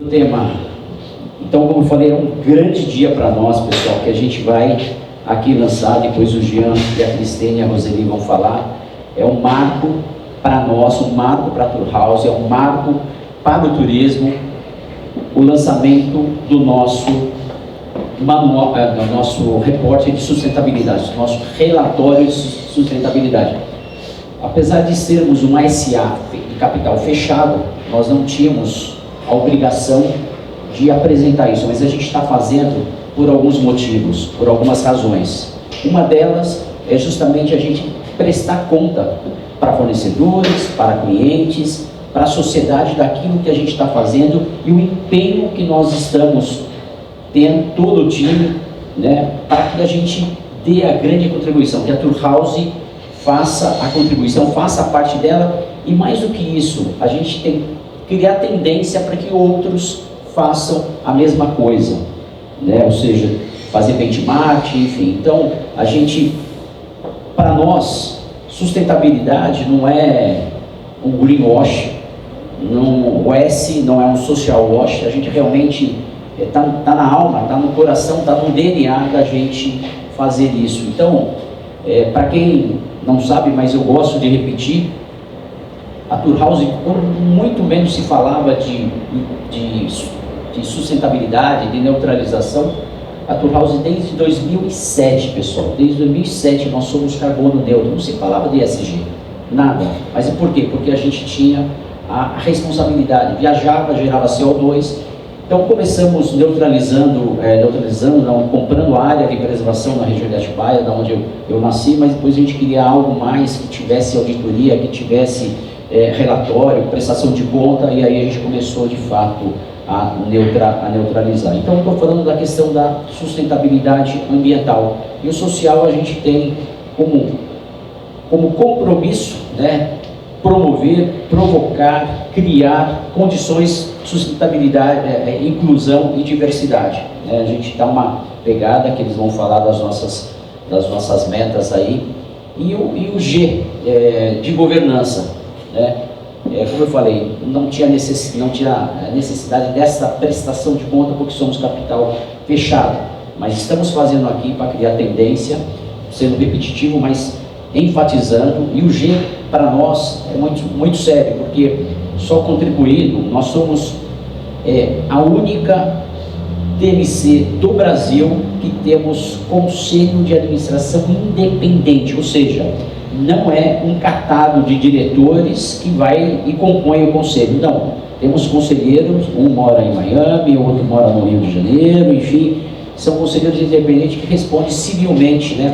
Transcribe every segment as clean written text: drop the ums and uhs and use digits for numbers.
tema. Então, como eu falei, é um grande dia para nós, pessoal, que a gente vai aqui lançar, depois o Jean e a Cristine e a Roseli vão falar. É um marco para nós, um marco para a Turhaus, é um marco para o turismo, o lançamento do nosso manual, do nosso repórter de sustentabilidade, do nosso relatório de sustentabilidade. Apesar de sermos uma SA de capital fechado, nós não tínhamos a obrigação de apresentar isso, mas a gente está fazendo por alguns motivos, por algumas razões. Uma delas é justamente a gente prestar conta para fornecedores, para clientes, para a sociedade daquilo que a gente está fazendo e o empenho que nós estamos tendo, todo o time, né, para que a gente dê a grande contribuição, que a Turhaus faça a contribuição, faça a parte dela, e mais do que isso, a gente tem que criar tendência para que outros façam a mesma coisa, né? Ou seja, fazer benchmark, enfim. Então, a gente, para nós, sustentabilidade não é um greenwash, o S não é um social wash, a gente realmente está na alma, está no coração, está no DNA da gente fazer isso. Então, para quem não sabe, mas eu gosto de repetir, a Turhaus, quando muito menos se falava de sustentabilidade, de neutralização, a Turhaus desde 2007, pessoal, desde 2007 nós somos carbono neutro, não se falava de ESG, nada. Mas por quê? Porque a gente tinha a responsabilidade, viajava, gerava CO2, então começamos comprando área de preservação na região de Atibaia, da onde eu nasci, mas depois a gente queria algo mais que tivesse auditoria, que tivesse relatório, prestação de conta, e aí a gente começou de fato a neutralizar. Então eu estou falando da questão da sustentabilidade ambiental, e o social a gente tem como compromisso, né, promover, provocar, criar condições de sustentabilidade, inclusão e diversidade, né? A gente dá uma pegada que eles vão falar das nossas metas aí, e o G de governança, né? Como eu falei, não tinha necessidade dessa prestação de conta porque somos capital fechado, mas estamos fazendo aqui para criar tendência, sendo repetitivo, mas enfatizando. E o G para nós é muito, muito sério, porque só contribuindo, nós somos a única TMC do Brasil que temos conselho de administração independente, ou seja, não é um catado de diretores que vai e compõe o conselho, não. Temos conselheiros, um mora em Miami, o outro mora no Rio de Janeiro, enfim, são conselheiros independentes que respondem civilmente, né,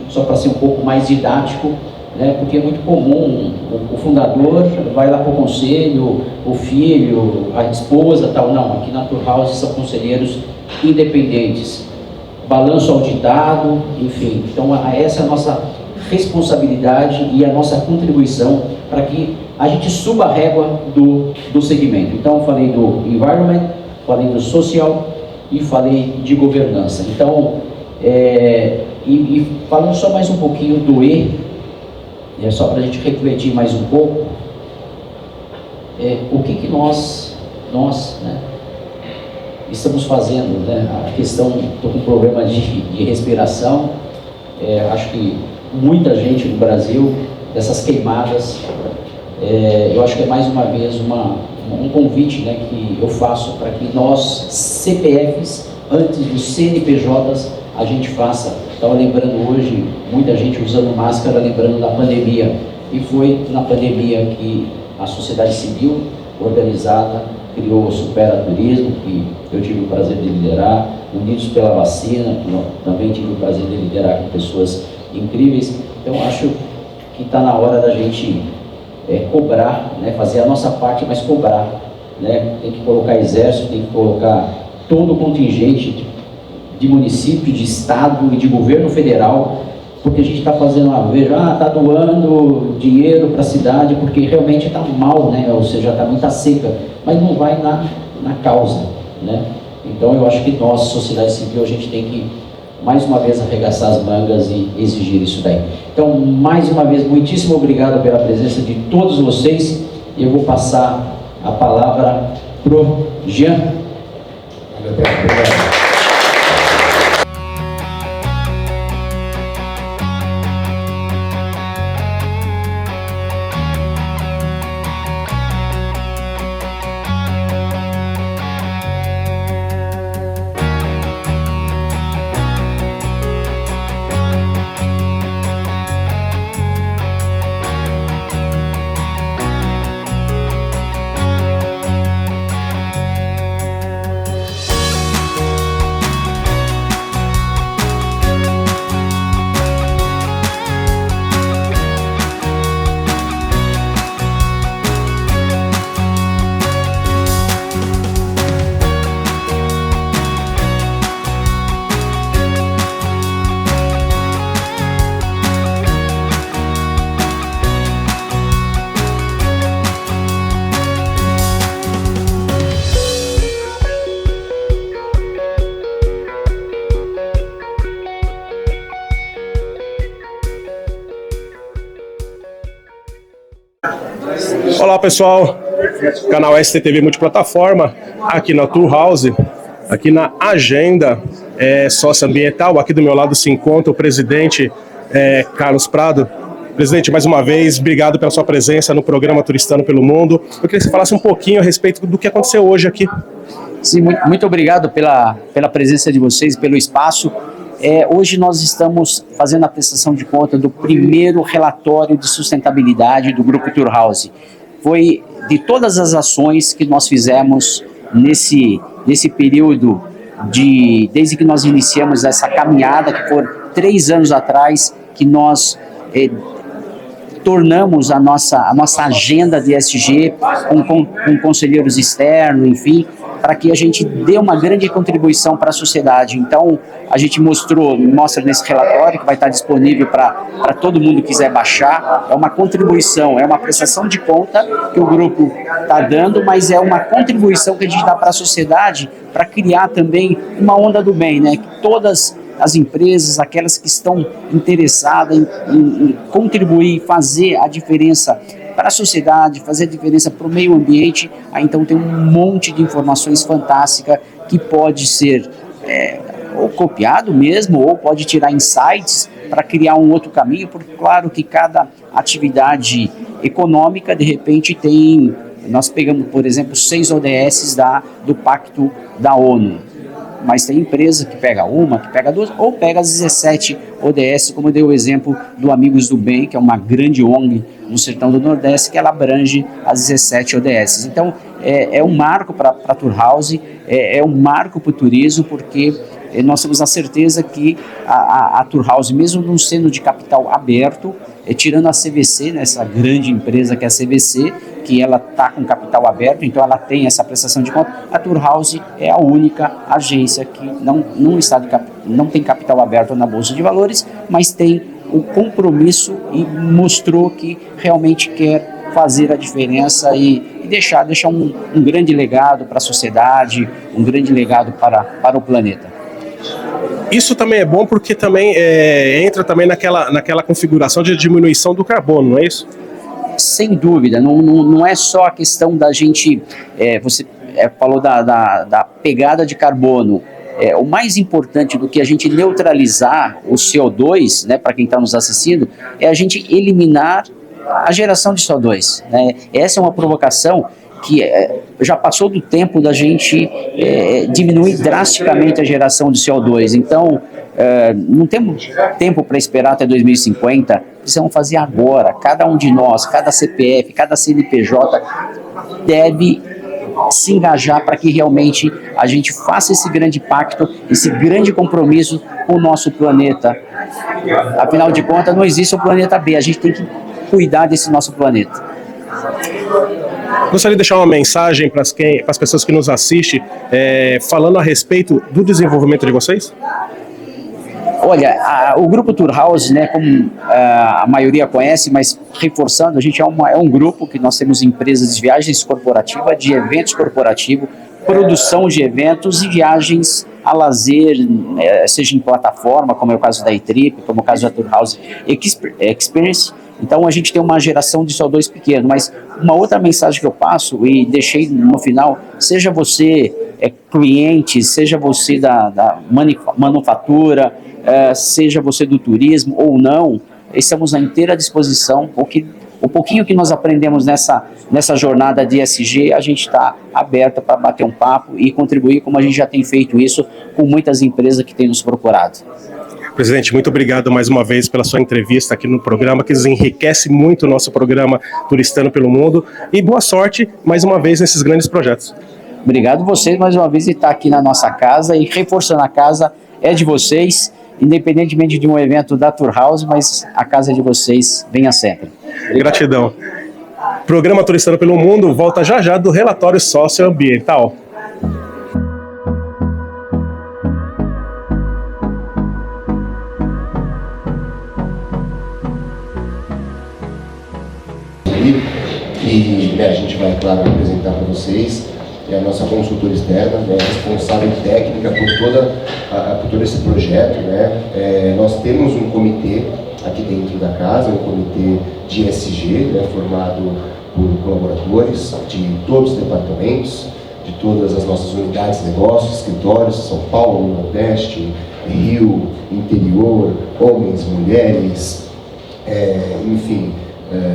só para ser um pouco mais didático, né, porque é muito comum, o fundador vai lá para o conselho, o filho, a esposa, tal. Não, aqui na Turhaus são conselheiros independentes, balanço auditado, enfim. Então essa é a nossa responsabilidade e a nossa contribuição para que a gente suba a régua do segmento. Então eu falei do environment, falei do social e falei de governança. Então, e falando só mais um pouquinho do E, só para a gente refletir mais um pouco, o que nós né, estamos fazendo, né? A questão, estou com problema de respiração, acho que muita gente no Brasil, dessas queimadas, eu acho que é mais uma vez um convite, né, que eu faço para que nós, CPFs, antes dos CNPJs, a gente faça. Estava lembrando hoje, muita gente usando máscara, lembrando da pandemia, e foi na pandemia que a sociedade civil organizada criou o Supera Turismo, que eu tive o prazer de liderar, Unidos pela Vacina, que eu também tive o prazer de liderar com pessoas incríveis. Então acho que está na hora da gente cobrar, né, fazer a nossa parte, mas cobrar, né? Tem que colocar exército, tem que colocar todo o contingente de município, de estado e de governo federal, porque a gente está fazendo está doando dinheiro para a cidade porque realmente está mal, né? Ou seja, está muita seca, mas não vai na causa, né? Então eu acho que nós, sociedade civil, a gente tem que mais uma vez arregaçar as mangas e exigir isso daí. Então, mais uma vez, muitíssimo obrigado pela presença de todos vocês. Eu vou passar a palavra pro Jean. Obrigado. Olá pessoal, canal STTV Multiplataforma, aqui na Tour House, aqui na agenda socioambiental. Aqui do meu lado se encontra o presidente Carlos Prado. Presidente, mais uma vez, obrigado pela sua presença no programa Turistando pelo Mundo. Eu queria que você falasse um pouquinho a respeito do que aconteceu hoje aqui. Sim, muito obrigado pela presença de vocês, pelo espaço. Hoje nós estamos fazendo a prestação de conta do primeiro relatório de sustentabilidade do Grupo Tour House. Foi de todas as ações que nós fizemos nesse período, desde que nós iniciamos essa caminhada, que foram 3 anos atrás, que nós tornamos a nossa agenda de ESG com conselheiros externos, enfim, para que a gente dê uma grande contribuição para a sociedade. Então, a gente mostra nesse relatório, que vai estar disponível para todo mundo que quiser baixar. É uma contribuição, é uma prestação de conta que o grupo está dando, mas é uma contribuição que a gente dá para a sociedade para criar também uma onda do bem, né? Que todas as empresas, aquelas que estão interessadas em contribuir, fazer a diferença para a sociedade, fazer a diferença para o meio ambiente, aí então tem um monte de informações fantásticas que pode ser ou copiado mesmo, ou pode tirar insights para criar um outro caminho, porque claro que cada atividade econômica, de repente nós pegamos, por exemplo, 6 ODS do Pacto da ONU, mas tem empresa que pega uma, que pega 2, ou pega as 17 ODS, como eu dei o exemplo do Amigos do Bem, que é uma grande ONG no sertão do Nordeste, que ela abrange as 17 ODS. Então, é um marco para a Tour House, é um marco para o turismo, porque nós temos a certeza que a Tour House, mesmo não sendo de capital aberto, tirando a CVC, né, essa grande empresa que é a CVC, que ela está com capital aberto, então ela tem essa prestação de conta, a Tour House é a única agência que não tem capital aberto na Bolsa de Valores, mas tem o compromisso e mostrou que realmente quer fazer a diferença e deixar um grande legado para a sociedade, um grande legado para o planeta. Isso também é bom porque também entra também naquela configuração de diminuição do carbono, não é isso? Sem dúvida, não é só a questão da gente, você falou da pegada de carbono. O mais importante do que a gente neutralizar o CO2, né, para quem está nos assistindo, é a gente eliminar a geração de CO2. Né? Essa é uma provocação que já passou do tempo da gente diminuir drasticamente a geração de CO2. Então, não temos tempo para esperar até 2050, precisamos fazer agora. Cada um de nós, cada CPF, cada CNPJ deve se engajar para que realmente a gente faça esse grande pacto, esse grande compromisso com o nosso planeta. Afinal de contas, não existe o planeta B, a gente tem que cuidar desse nosso planeta. Gostaria de deixar uma mensagem para as pessoas que nos assistem, falando a respeito do desenvolvimento de vocês? Olha, o Grupo Tour House, né, como a maioria conhece, mas reforçando, a gente é um grupo que nós temos empresas de viagens corporativas, de eventos corporativos, produção de eventos e viagens a lazer, seja em plataforma, como é o caso da E-Trip, como é o caso da Tour House Experience, Então a gente tem uma geração de CO2 pequeno, mas uma outra mensagem que eu passo e deixei no final, seja você cliente, seja você da manufatura, seja você do turismo ou não, estamos à inteira disposição, porque o pouquinho que nós aprendemos nessa jornada de ESG, a gente está aberto para bater um papo e contribuir, como a gente já tem feito isso com muitas empresas que têm nos procurado. Presidente, muito obrigado mais uma vez pela sua entrevista aqui no programa, que enriquece muito o nosso programa Turistando pelo Mundo, e boa sorte mais uma vez nesses grandes projetos. Obrigado vocês mais uma vez de estar aqui na nossa casa, e reforçando, a casa é de vocês, independentemente de um evento da Tour House, mas a casa é de vocês, venha sempre. Gratidão. Programa Turistando pelo Mundo volta já já do relatório socioambiental. E a gente vai, claro, apresentar para vocês a nossa consultora externa, responsável técnica por todo esse projeto. Nós temos um comitê aqui dentro da casa, um comitê de ESG, formado por colaboradores de todos os departamentos, de todas as nossas unidades de negócios, escritórios, São Paulo, Nordeste, Rio, interior, homens, mulheres, enfim,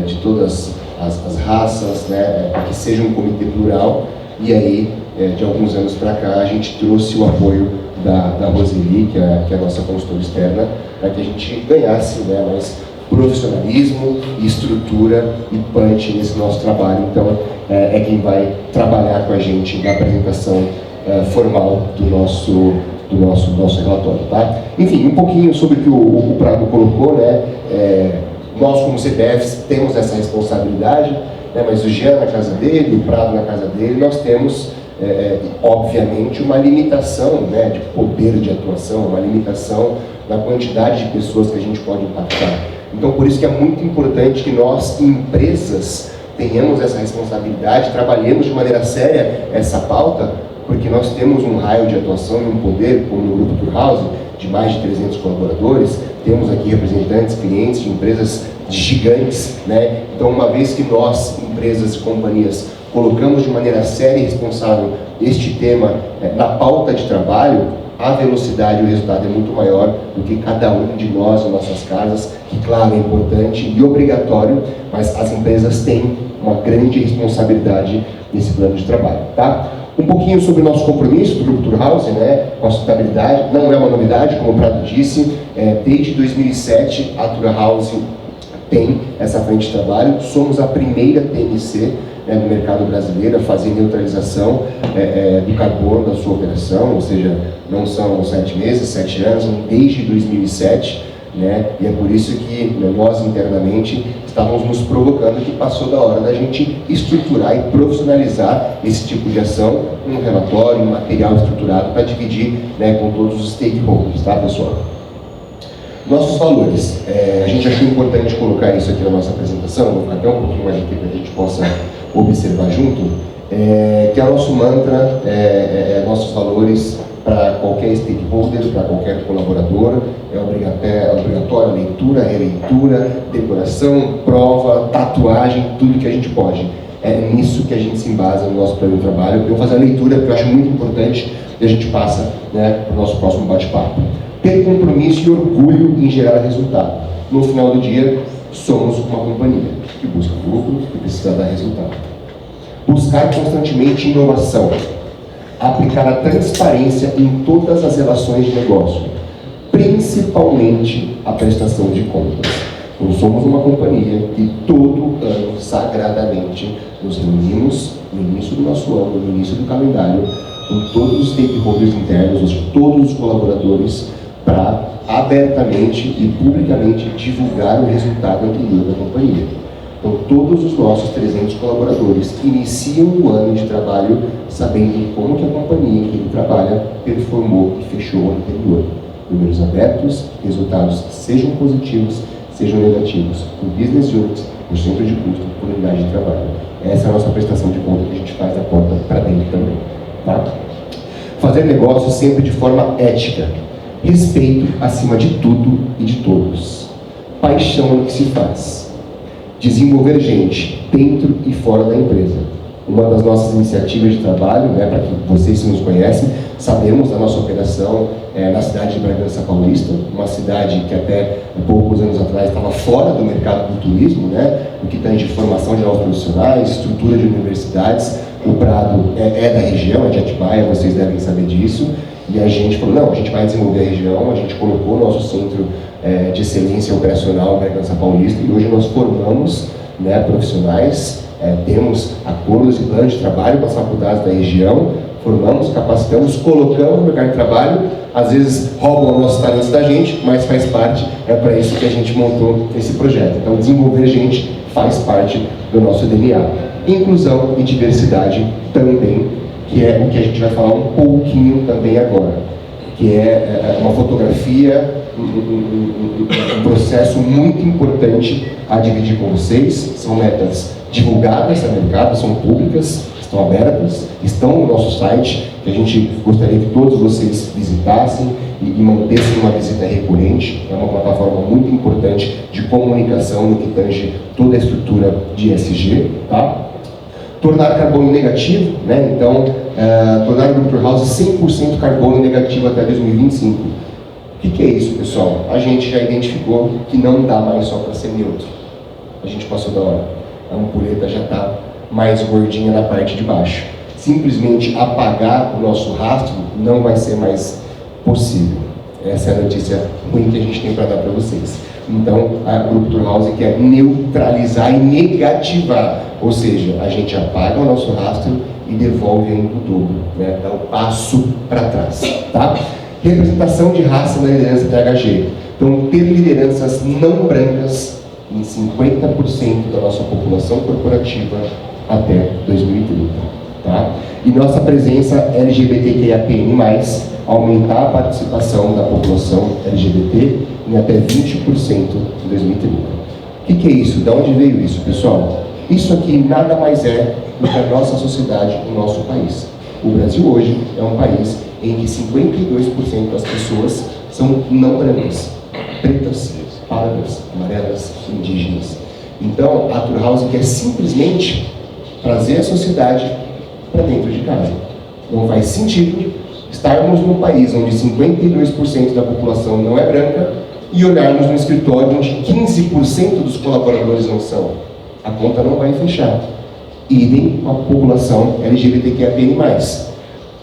de todas as raças, para que seja um comitê plural. E aí, de alguns anos para cá, a gente trouxe o apoio da Roseli, que é a nossa consultora externa, para que a gente ganhasse mais profissionalismo, estrutura e punch nesse nosso trabalho. Então, é quem vai trabalhar com a gente na apresentação formal do nosso relatório, tá? Enfim, um pouquinho sobre o que o Prado colocou, nós, como CPFs, temos essa responsabilidade, mas o Jean na casa dele, o Prado na casa dele, nós temos, obviamente, uma limitação de poder de atuação, uma limitação na quantidade de pessoas que a gente pode impactar. Então, por isso que é muito importante que nós, empresas, tenhamos essa responsabilidade, trabalhemos de maneira séria essa pauta, porque nós temos um raio de atuação e um poder, como no Grupo Tour House, de mais de 300 colaboradores, temos aqui representantes, clientes de empresas gigantes, Então, uma vez que nós, empresas e companhias, colocamos de maneira séria e responsável este tema na pauta de trabalho, a velocidade e o resultado é muito maior do que cada um de nós, nas nossas casas, que, claro, é importante e obrigatório, mas as empresas têm uma grande responsabilidade nesse plano de trabalho, tá? Um pouquinho sobre o nosso compromisso do Grupo Tour House, com a sustentabilidade. Não é uma novidade, como o Prado disse, desde 2007 a Tour House tem essa frente de trabalho. Somos a primeira TMC no mercado brasileiro a fazer neutralização do carbono da sua operação, ou seja, não são 7 meses, 7 anos, são desde 2007, e é por isso que nós internamente estávamos nos provocando que passou da hora da gente estruturar e profissionalizar esse tipo de ação, um relatório, um material estruturado para dividir com todos os stakeholders, tá, pessoal? Nossos valores, a gente achou importante colocar isso aqui na nossa apresentação, vou ficar até um pouquinho mais aqui para que a gente possa observar junto, que é o nosso mantra, nossos valores para qualquer stakeholder, para qualquer colaborador, é obrigatório leitura, releitura, decoração, prova, tatuagem, tudo que a gente pode. É nisso que a gente se embasa no nosso plano de trabalho. Eu vou fazer a leitura porque eu acho muito importante e a gente passa para o nosso próximo bate-papo. Ter compromisso e orgulho em gerar resultado. No final do dia, somos uma companhia que busca lucro e precisa dar resultado. Buscar constantemente inovação. Aplicar a transparência em todas as relações de negócio, principalmente a prestação de contas. Nós somos uma companhia que todo ano, sagradamente, nos reunimos no início do nosso ano, no início do calendário, com todos os stakeholders internos, todos os colaboradores, para abertamente e publicamente divulgar o resultado anterior da companhia. Então, todos os nossos 300 colaboradores iniciam o ano de trabalho sabendo como que a companhia em que ele trabalha performou e fechou o ano anterior. Números abertos, resultados sejam positivos, sejam negativos, por business unit, por centro de custo, por unidade de trabalho. Essa é a nossa prestação de conta que a gente faz da porta para dentro também. Tá? Fazer negócio sempre de forma ética. Respeito acima de tudo e de todos. Paixão no que se faz. desenvolver gente dentro e fora da empresa. Uma das nossas iniciativas de trabalho, né, para que vocês que nos conhecem, sabemos da nossa operação na cidade de Bragança Paulista, uma cidade que até poucos anos atrás estava fora do mercado do turismo, né, no que tange formação de novos profissionais, estrutura de universidades. O Prado é da região, é de Atibaia, vocês devem saber disso, e a gente falou, não, a gente vai desenvolver a região, a gente colocou o nosso centro de excelência operacional em Bragança Paulista, e hoje nós formamos, né, profissionais, temos acordos e planos de trabalho com as faculdades da região, formamos, capacitamos, colocamos no mercado de trabalho, às vezes roubam nossos talentos da gente, mas faz parte, é para isso que a gente montou esse projeto. Então, desenvolver gente faz parte do nosso DNA. Inclusão e diversidade também, que é o que a gente vai falar um pouquinho também agora, que é uma fotografia, um processo muito importante a dividir com vocês. São metas divulgadas no mercado, são públicas, estão abertas, estão no nosso site, que a gente gostaria que todos vocês visitassem e mantessem uma visita recorrente. É uma plataforma muito importante de comunicação no que tange toda a estrutura de ESG, tá? Tornar carbono negativo, né? Então, tornar o Grupo Turhaus 100% carbono negativo até 2025. O que é isso, pessoal? A gente já identificou que não dá mais só para ser neutro. A gente passou da hora. A ampulheta já está mais gordinha na parte de baixo. Simplesmente apagar o nosso rastro não vai ser mais possível. Essa é a notícia ruim que a gente tem para dar para vocês. Então, o Grupo Turhaus quer neutralizar e negativar, ou seja, a gente apaga o nosso rastro e devolve ainda o dobro, né? Dá o passo para trás, tá? Representação de raça na liderança THG. Então, ter lideranças não brancas em 50% da nossa população corporativa até 2030, tá? E nossa presença LGBTQIAPN+, aumentar a participação da população LGBT em até 20% em 2030. O que é isso? De onde veio isso, pessoal? Isso aqui nada mais é do que a nossa sociedade, o nosso país. O Brasil hoje é um país em que 52% das pessoas são não brancas, pretas, pardas, amarelas, indígenas. Então, a Turhaus quer simplesmente trazer a sociedade para dentro de casa. Não faz sentido estarmos num país onde 52% da população não é branca e olharmos no escritório onde 15% dos colaboradores não são. A conta não vai fechar. Idem com a população LGBTQIAPN+.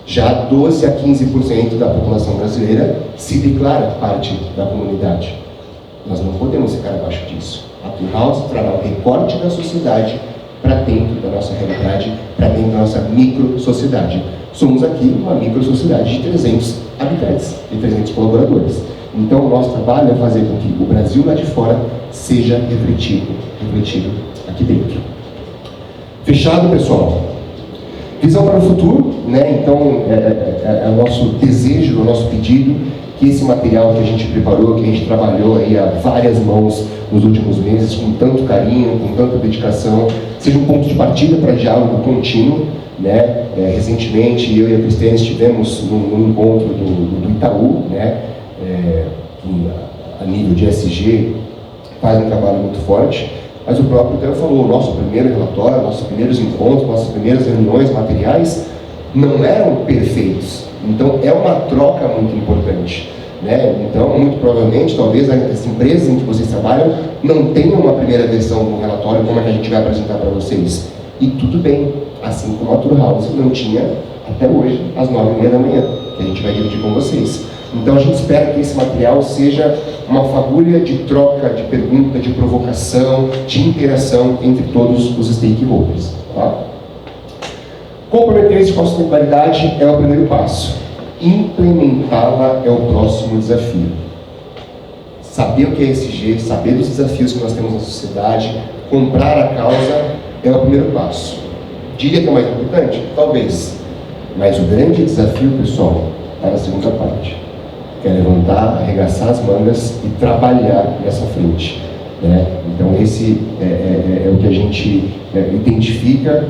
Já 12 a 15% da população brasileira se declara parte da comunidade. Nós não podemos ficar abaixo disso. A Turhaus trará o recorte da sociedade para dentro da nossa realidade, para dentro da nossa micro-sociedade. Somos aqui uma micro-sociedade de 300 habitantes e 300 colaboradores. Então, o nosso trabalho é fazer com que o Brasil lá de fora seja refletido aqui dentro. Fechado, pessoal? Visão para o futuro, né? Então, é o nosso desejo, o nosso pedido, que esse material que a gente preparou, que a gente trabalhou aí a várias mãos nos últimos meses, com tanto carinho, com tanta dedicação, seja um ponto de partida para diálogo contínuo, né? Recentemente, eu e a Cristiane estivemos num encontro do Itaú, né? Que a nível de ESG faz um trabalho muito forte, mas o próprio Theo falou, o nosso primeiro relatório, nossos primeiros encontros, nossas primeiras reuniões materiais não eram perfeitos. Então, é uma troca muito importante, né? Então, muito provavelmente, talvez as empresas em que vocês trabalham não tenham uma primeira versão do relatório como é que a gente vai apresentar para vocês. E tudo bem, assim como a Turhaus não tinha até hoje, às 9h30 da manhã, que a gente vai dividir com vocês. Então, a gente espera que esse material seja uma fagulha de troca, de pergunta, de provocação, de interação entre todos os stakeholders, tá? Comprometer-se com a sustentabilidade é o primeiro passo. Implementá-la é o próximo desafio. Saber o que é ESG, saber dos desafios que nós temos na sociedade, comprar a causa é o primeiro passo. Diria que é o mais importante? Talvez. Mas o grande desafio, pessoal, está na segunda parte. Que é levantar, arregaçar as mangas e trabalhar nessa frente, né? Então, esse é o que a gente identifica,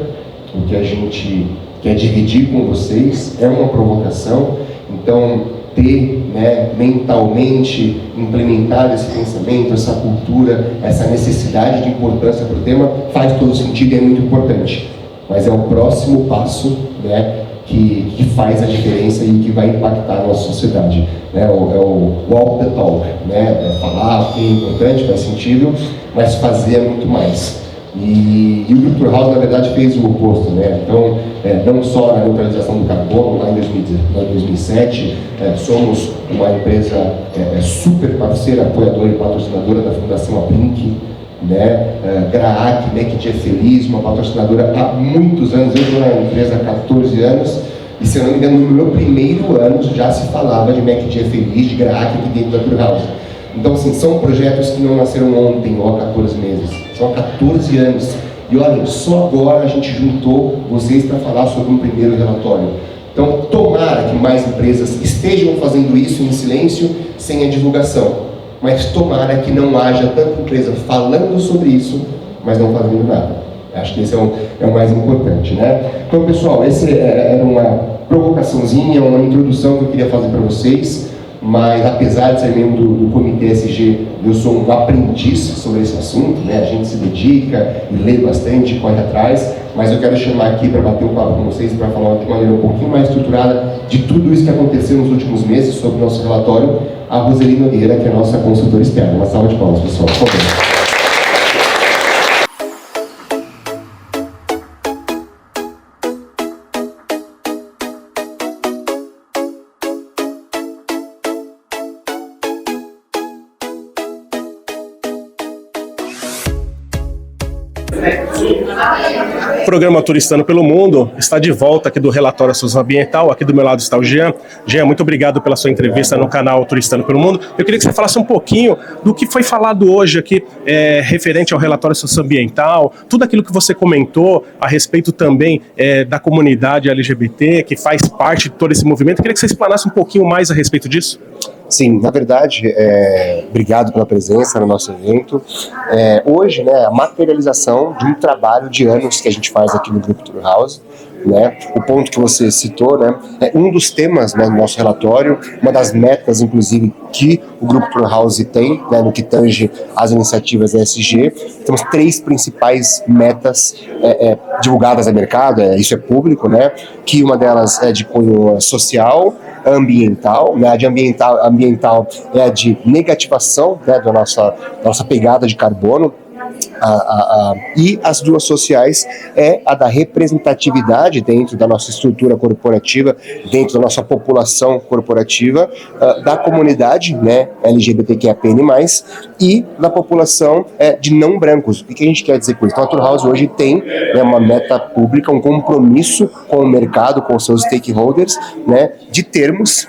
o que a gente quer dividir com vocês, é uma provocação. Então, ter, né, mentalmente implementado esse pensamento, essa cultura, essa necessidade de importância para o tema, faz todo sentido e é muito importante. Mas é o próximo passo, né, que faz a diferença e que vai impactar a nossa sociedade. Né? É o walk the talk, né? É falar que é importante, faz sentido, mas fazer é muito mais. E o Grupo Turhaus, na verdade, fez o oposto, né? Então, não só na neutralização do carbono, lá em 2007, somos uma empresa super parceira, apoiadora e patrocinadora da Fundação Abrinq, né? Graac, né, que é feliz, uma patrocinadora há muitos anos. Eu estou na empresa há 14 anos e, se eu não me engano, no meu primeiro ano já se falava de Mac Dia Feliz, de Graac aqui dentro da Turhaus. Então, assim, são projetos que não nasceram ontem ou há 14 meses, são há 14 anos. E olha, só agora a gente juntou vocês para falar sobre um primeiro relatório. Então, tomara que mais empresas estejam fazendo isso em silêncio, sem a divulgação. Mas tomara que não haja tanta empresa falando sobre isso, mas não fazendo nada. Acho que esse é o mais importante, né? Então, pessoal, esse era uma provocaçãozinha, uma introdução que eu queria fazer para vocês. Mas, apesar de ser membro do Comitê SG, eu sou um aprendiz sobre esse assunto, né? A gente se dedica e lê bastante, corre atrás, mas eu quero chamar aqui para bater um papo com vocês, para falar de maneira um pouquinho mais estruturada de tudo isso que aconteceu nos últimos meses sobre o nosso relatório, a Roseli Nogueira, que é a nossa consultora externa. Uma salva de palmas, pessoal, por favor. O programa Turistando pelo Mundo está de volta aqui do Relatório Socioambiental. Aqui do meu lado está o Jean. Jean, muito obrigado pela sua entrevista no canal Turistando pelo Mundo. Eu queria que você falasse um pouquinho do que foi falado hoje aqui, referente ao Relatório Socioambiental, tudo aquilo que você comentou a respeito também da comunidade LGBT, que faz parte de todo esse movimento. Eu queria que você explanasse um pouquinho mais a respeito disso. Sim, na verdade, obrigado pela presença no nosso evento. Hoje, né, a materialização de um trabalho de anos que a gente faz aqui no Grupo Turhaus, né? O ponto que você citou, né, é um dos temas, né, do nosso relatório, uma das metas, inclusive, que o Grupo Turhaus tem, né, no que tange as iniciativas ESG. Temos 3 principais metas divulgadas ao mercado, isso é público, né, que uma delas é de cunho social, ambiental, né? A de ambiental é a de negativação, né, da nossa pegada de carbono, e as 2 sociais é a da representatividade dentro da nossa estrutura corporativa, dentro da nossa população corporativa, da comunidade, né, LGBTQIAPN+, e da população de não brancos. O que a gente quer dizer com isso? Então, a Turhaus hoje tem, né, uma meta pública, um compromisso com o mercado, com os seus stakeholders, né, de termos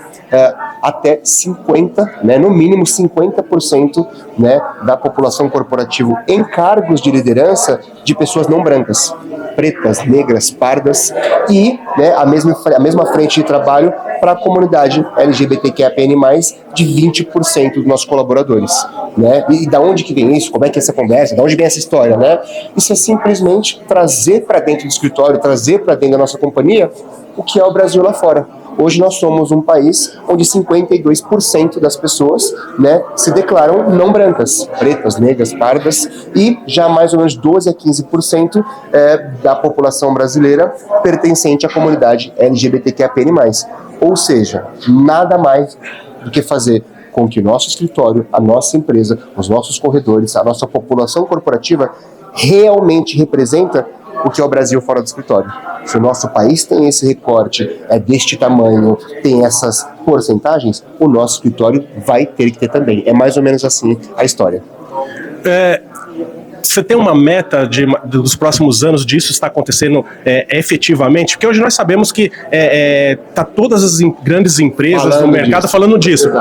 até 50%, né, no mínimo 50%, né, da população corporativa em cargos de liderança de pessoas não brancas, pretas, negras, pardas, e, né, a mesma frente de trabalho para a comunidade LGBTQIAPN+, de 20% dos nossos colaboradores. Né? E da onde que vem isso? Como é que é essa conversa? Da onde vem essa história? Né? Isso é simplesmente trazer para dentro do escritório, trazer para dentro da nossa companhia o que é o Brasil lá fora. Hoje nós somos um país onde 52% das pessoas, né, se declaram não brancas, pretas, negras, pardas, e já mais ou menos 12 a 15% da população brasileira pertencente à comunidade LGBTQIAPN+. Ou seja, nada mais do que fazer com que o nosso escritório, a nossa empresa, os nossos corredores, a nossa população corporativa realmente representa o que é o Brasil fora do escritório. Se o nosso país tem esse recorte, deste tamanho, tem essas porcentagens, o nosso escritório vai ter que ter também. É mais ou menos assim a história. Você tem uma meta dos próximos anos disso estar acontecendo efetivamente? Porque hoje nós sabemos que tá todas as grandes empresas no mercado falando disso.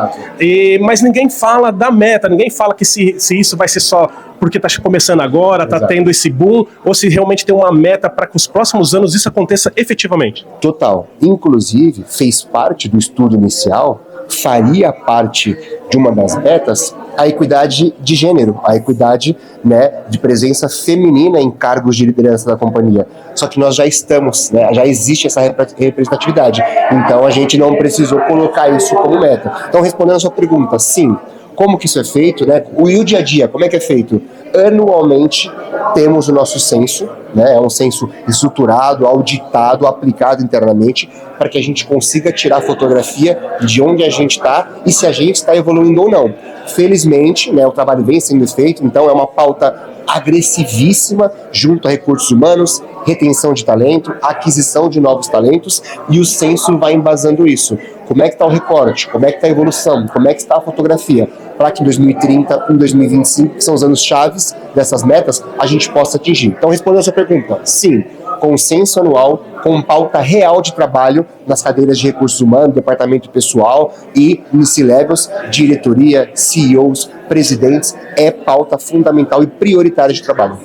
Mas ninguém fala da meta, ninguém fala que se isso vai ser só porque está começando agora, está tendo esse boom, ou se realmente tem uma meta para que os próximos anos isso aconteça efetivamente. Total. Inclusive, fez parte do estudo inicial faria parte de uma das metas a equidade de gênero, a equidade, né, de presença feminina em cargos de liderança da companhia. Só que nós já estamos, né, já existe essa representatividade, então a gente não precisou colocar isso como meta. Então, respondendo a sua pergunta, sim. Como que isso é feito, né? E o dia a dia, como é que é feito? Anualmente temos o nosso censo, né? É um censo estruturado, auditado, aplicado internamente, para que a gente consiga tirar a fotografia de onde a gente está e se a gente está evoluindo ou não. Felizmente, né, o trabalho vem sendo feito, então é uma pauta agressivíssima junto a recursos humanos, retenção de talento, aquisição de novos talentos, e o censo vai embasando isso. Como é que está o recorte? Como é que está a evolução? Como é que está a fotografia? Para que em 2030, em 2025, que são os anos chaves dessas metas, a gente possa atingir. Então, respondendo a sua pergunta, sim, consenso anual, com pauta real de trabalho nas cadeiras de recursos humanos, departamento pessoal e no C-levels, diretoria, CEOs, presidentes, é pauta fundamental e prioritária de trabalho.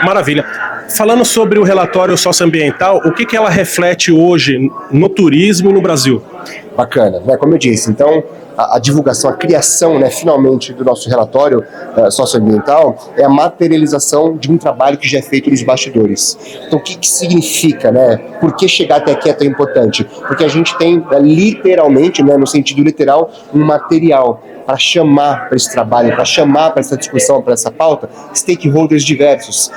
Maravilha. Falando sobre o relatório socioambiental, o que ela reflete hoje no turismo e no Brasil? Bacana, né? Como eu disse, então a divulgação, a criação, né, finalmente do nosso relatório socioambiental é a materialização de um trabalho que já é feito nos bastidores. Então o que significa, né? Por que chegar até aqui é tão importante? Porque a gente tem literalmente, né, no sentido literal, um material para chamar para esse trabalho, para chamar para essa discussão, para essa pauta, stakeholders diversos,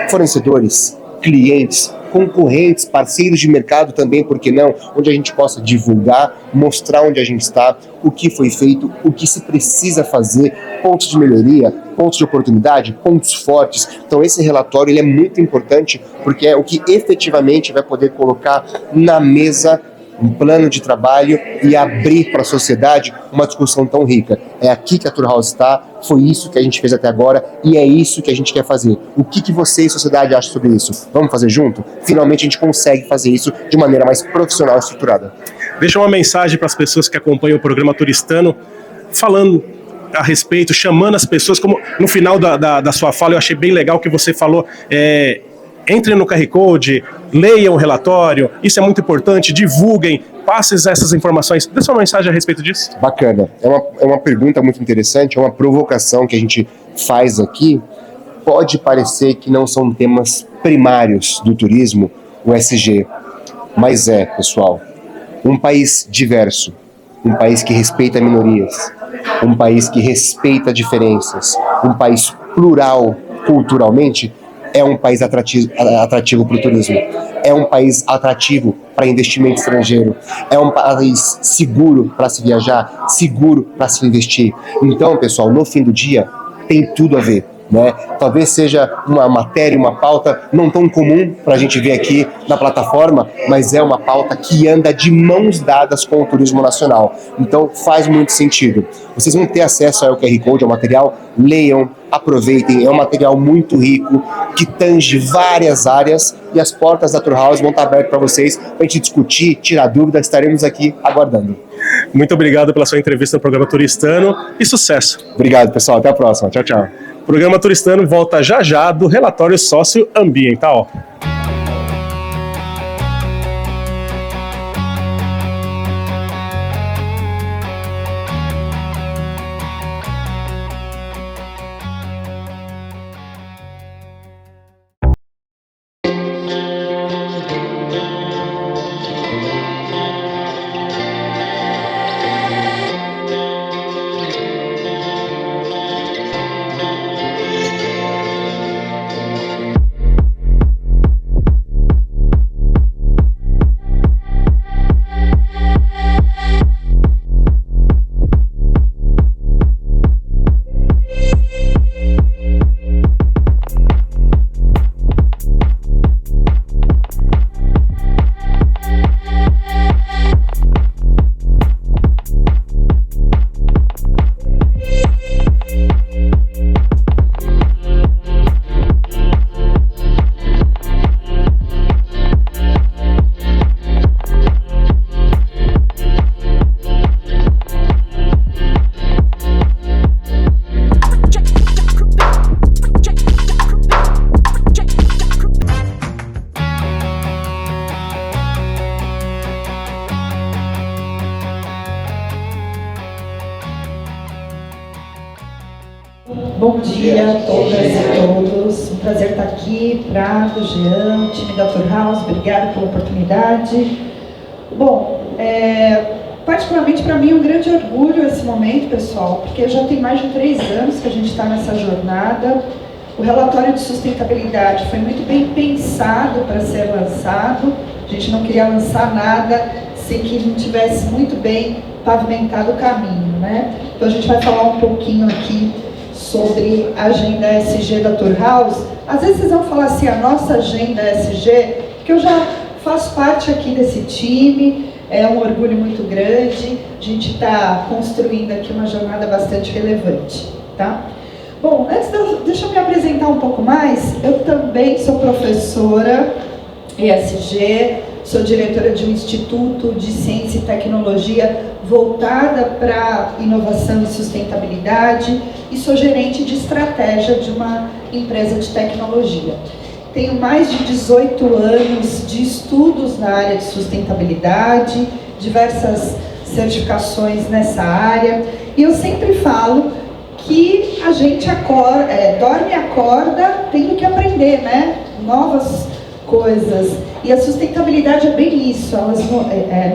fornecedores, clientes, concorrentes, parceiros de mercado também, por que não? Onde a gente possa divulgar, mostrar onde a gente está, o que foi feito, o que se precisa fazer, pontos de melhoria, pontos de oportunidade, pontos fortes. Então esse relatório ele é muito importante porque é o que efetivamente vai poder colocar na mesa um plano de trabalho e abrir para a sociedade uma discussão tão rica. É aqui que a Tour House está, foi isso que a gente fez até agora e é isso que a gente quer fazer. O que você e a sociedade acham sobre isso? Vamos fazer junto? Finalmente a gente consegue fazer isso de maneira mais profissional e estruturada. Deixa uma mensagem para as pessoas que acompanham o programa Turistano, falando a respeito, chamando as pessoas, como no final da sua fala eu achei bem legal que você falou, entrem no QR Code, leiam o relatório, isso é muito importante, divulguem, passem essas informações. Dê sua mensagem a respeito disso. Bacana. É uma pergunta muito interessante, é uma provocação que a gente faz aqui. Pode parecer que não são temas primários do turismo, o SG, mas pessoal, um país diverso, um país que respeita minorias, um país que respeita diferenças, um país plural culturalmente, é um país atrativo para o turismo, é um país atrativo para investimento estrangeiro, é um país seguro para se viajar, seguro para se investir. Então, pessoal, no fim do dia, tem tudo a ver, né? Talvez seja uma matéria, uma pauta não tão comum para a gente ver aqui na plataforma, mas é uma pauta que anda de mãos dadas com o turismo nacional. Então faz muito sentido. Vocês vão ter acesso ao QR Code, ao material, leiam, aproveitem, é um material muito rico, que tange várias áreas e as portas da Tour House vão estar abertas para vocês, para a gente discutir, tirar dúvidas, estaremos aqui aguardando. Muito obrigado pela sua entrevista no programa Turistano e sucesso. Obrigado, pessoal. Até a próxima. Tchau, tchau. O programa Turistano volta já do relatório socioambiental. Bom dia a todas e todos. Um prazer estar aqui. Prado, Jean, time da Tour House, obrigada pela oportunidade. Bom, particularmente para mim é um grande orgulho esse momento, pessoal, porque já tem mais de 3 anos que a gente está nessa jornada. O relatório de sustentabilidade foi muito bem pensado para ser lançado. A gente não queria lançar nada sem que não tivesse muito bem pavimentado o caminho, né? Então a gente vai falar um pouquinho aqui sobre a agenda ESG da Tour House. Às vezes vocês vão falar assim, a nossa agenda ESG, porque eu já faço parte aqui desse time, é um orgulho muito grande, a gente está construindo aqui uma jornada bastante relevante, tá? Bom, deixa eu me apresentar um pouco mais. Eu também sou professora ESG, sou diretora de um instituto de ciência e tecnologia voltada para inovação e sustentabilidade e sou gerente de estratégia de uma empresa de tecnologia. Tenho mais de 18 anos de estudos na área de sustentabilidade, diversas certificações nessa área, e eu sempre falo que a gente dorme e acorda tendo que aprender, né? Novas coisas. E a sustentabilidade é bem isso, ela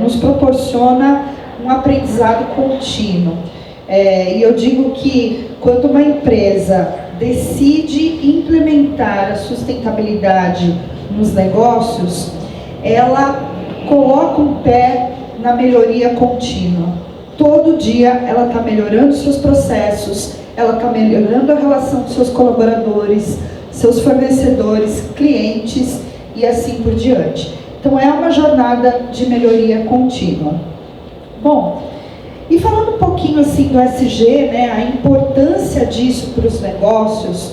nos proporciona um aprendizado contínuo. E eu digo que quando uma empresa decide implementar a sustentabilidade nos negócios, ela coloca um pé na melhoria contínua. Todo dia ela está melhorando seus processos, ela está melhorando a relação com seus colaboradores, seus fornecedores, clientes e assim por diante. Então é uma jornada de melhoria contínua. Bom, e falando um pouquinho assim do ESG, né, a importância disso para os negócios,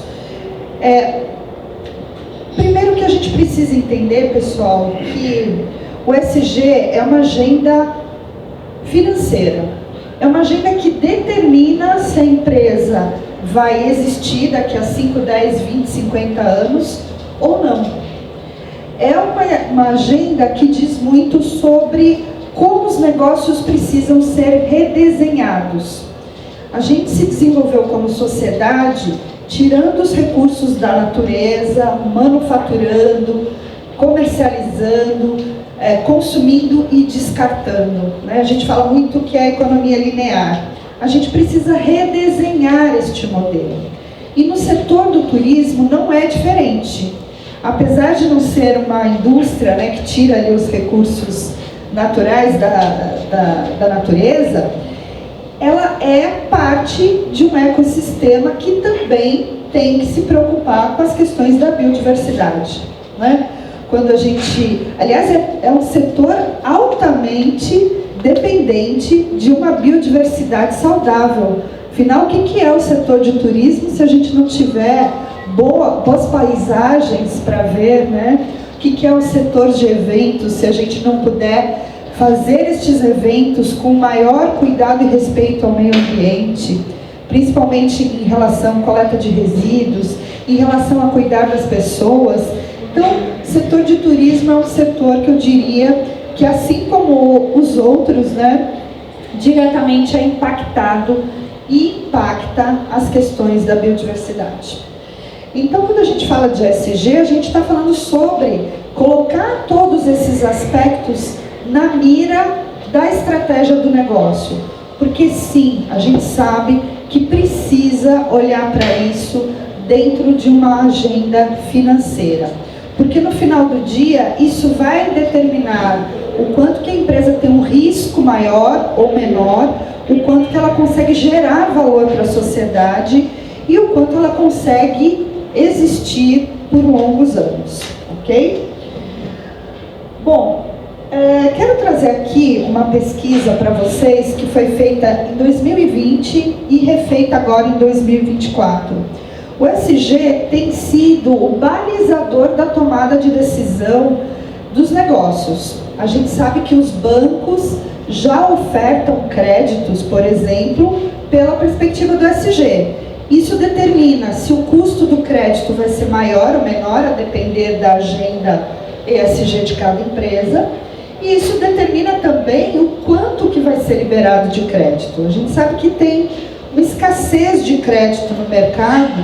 primeiro que a gente precisa entender, pessoal, que o ESG é uma agenda financeira. É uma agenda que determina se a empresa vai existir daqui a 5, 10, 20, 50 anos ou não. É uma agenda que diz muito sobre como os negócios precisam ser redesenhados. A gente se desenvolveu como sociedade tirando os recursos da natureza, manufaturando, comercializando, consumindo e descartando, né? A gente fala muito que é a economia linear. A gente precisa redesenhar este modelo. E no setor do turismo não é diferente. Apesar de não ser uma indústria, né, que tira ali os recursos naturais da natureza, ela é parte de um ecossistema que também tem que se preocupar com as questões da biodiversidade, né? Quando a gente, aliás, é um setor altamente dependente de uma biodiversidade saudável. Afinal, o que é o setor de turismo se a gente não tiver boas paisagens para ver, né? O que é o setor de eventos se a gente não puder fazer estes eventos com maior cuidado e respeito ao meio ambiente, principalmente em relação à coleta de resíduos, em relação a cuidar das pessoas. Então, o setor de turismo é um setor que eu diria que, assim como os outros, né, diretamente é impactado e impacta as questões da biodiversidade. Então, quando a gente fala de ESG, a gente está falando sobre colocar todos esses aspectos na mira da estratégia do negócio. Porque sim, a gente sabe que precisa olhar para isso dentro de uma agenda financeira. Porque no final do dia, isso vai determinar o quanto que a empresa tem um risco maior ou menor, o quanto que ela consegue gerar valor para a sociedade e o quanto ela consegue existir por longos anos, ok? Bom, quero trazer aqui uma pesquisa para vocês que foi feita em 2020 e refeita agora em 2024. O ESG tem sido o balizador da tomada de decisão dos negócios. A gente sabe que os bancos já ofertam créditos, por exemplo, pela perspectiva do ESG. Isso determina se o custo do crédito vai ser maior ou menor, a depender da agenda ESG de cada empresa. E isso determina também o quanto que vai ser liberado de crédito. A gente sabe que tem uma escassez de crédito no mercado,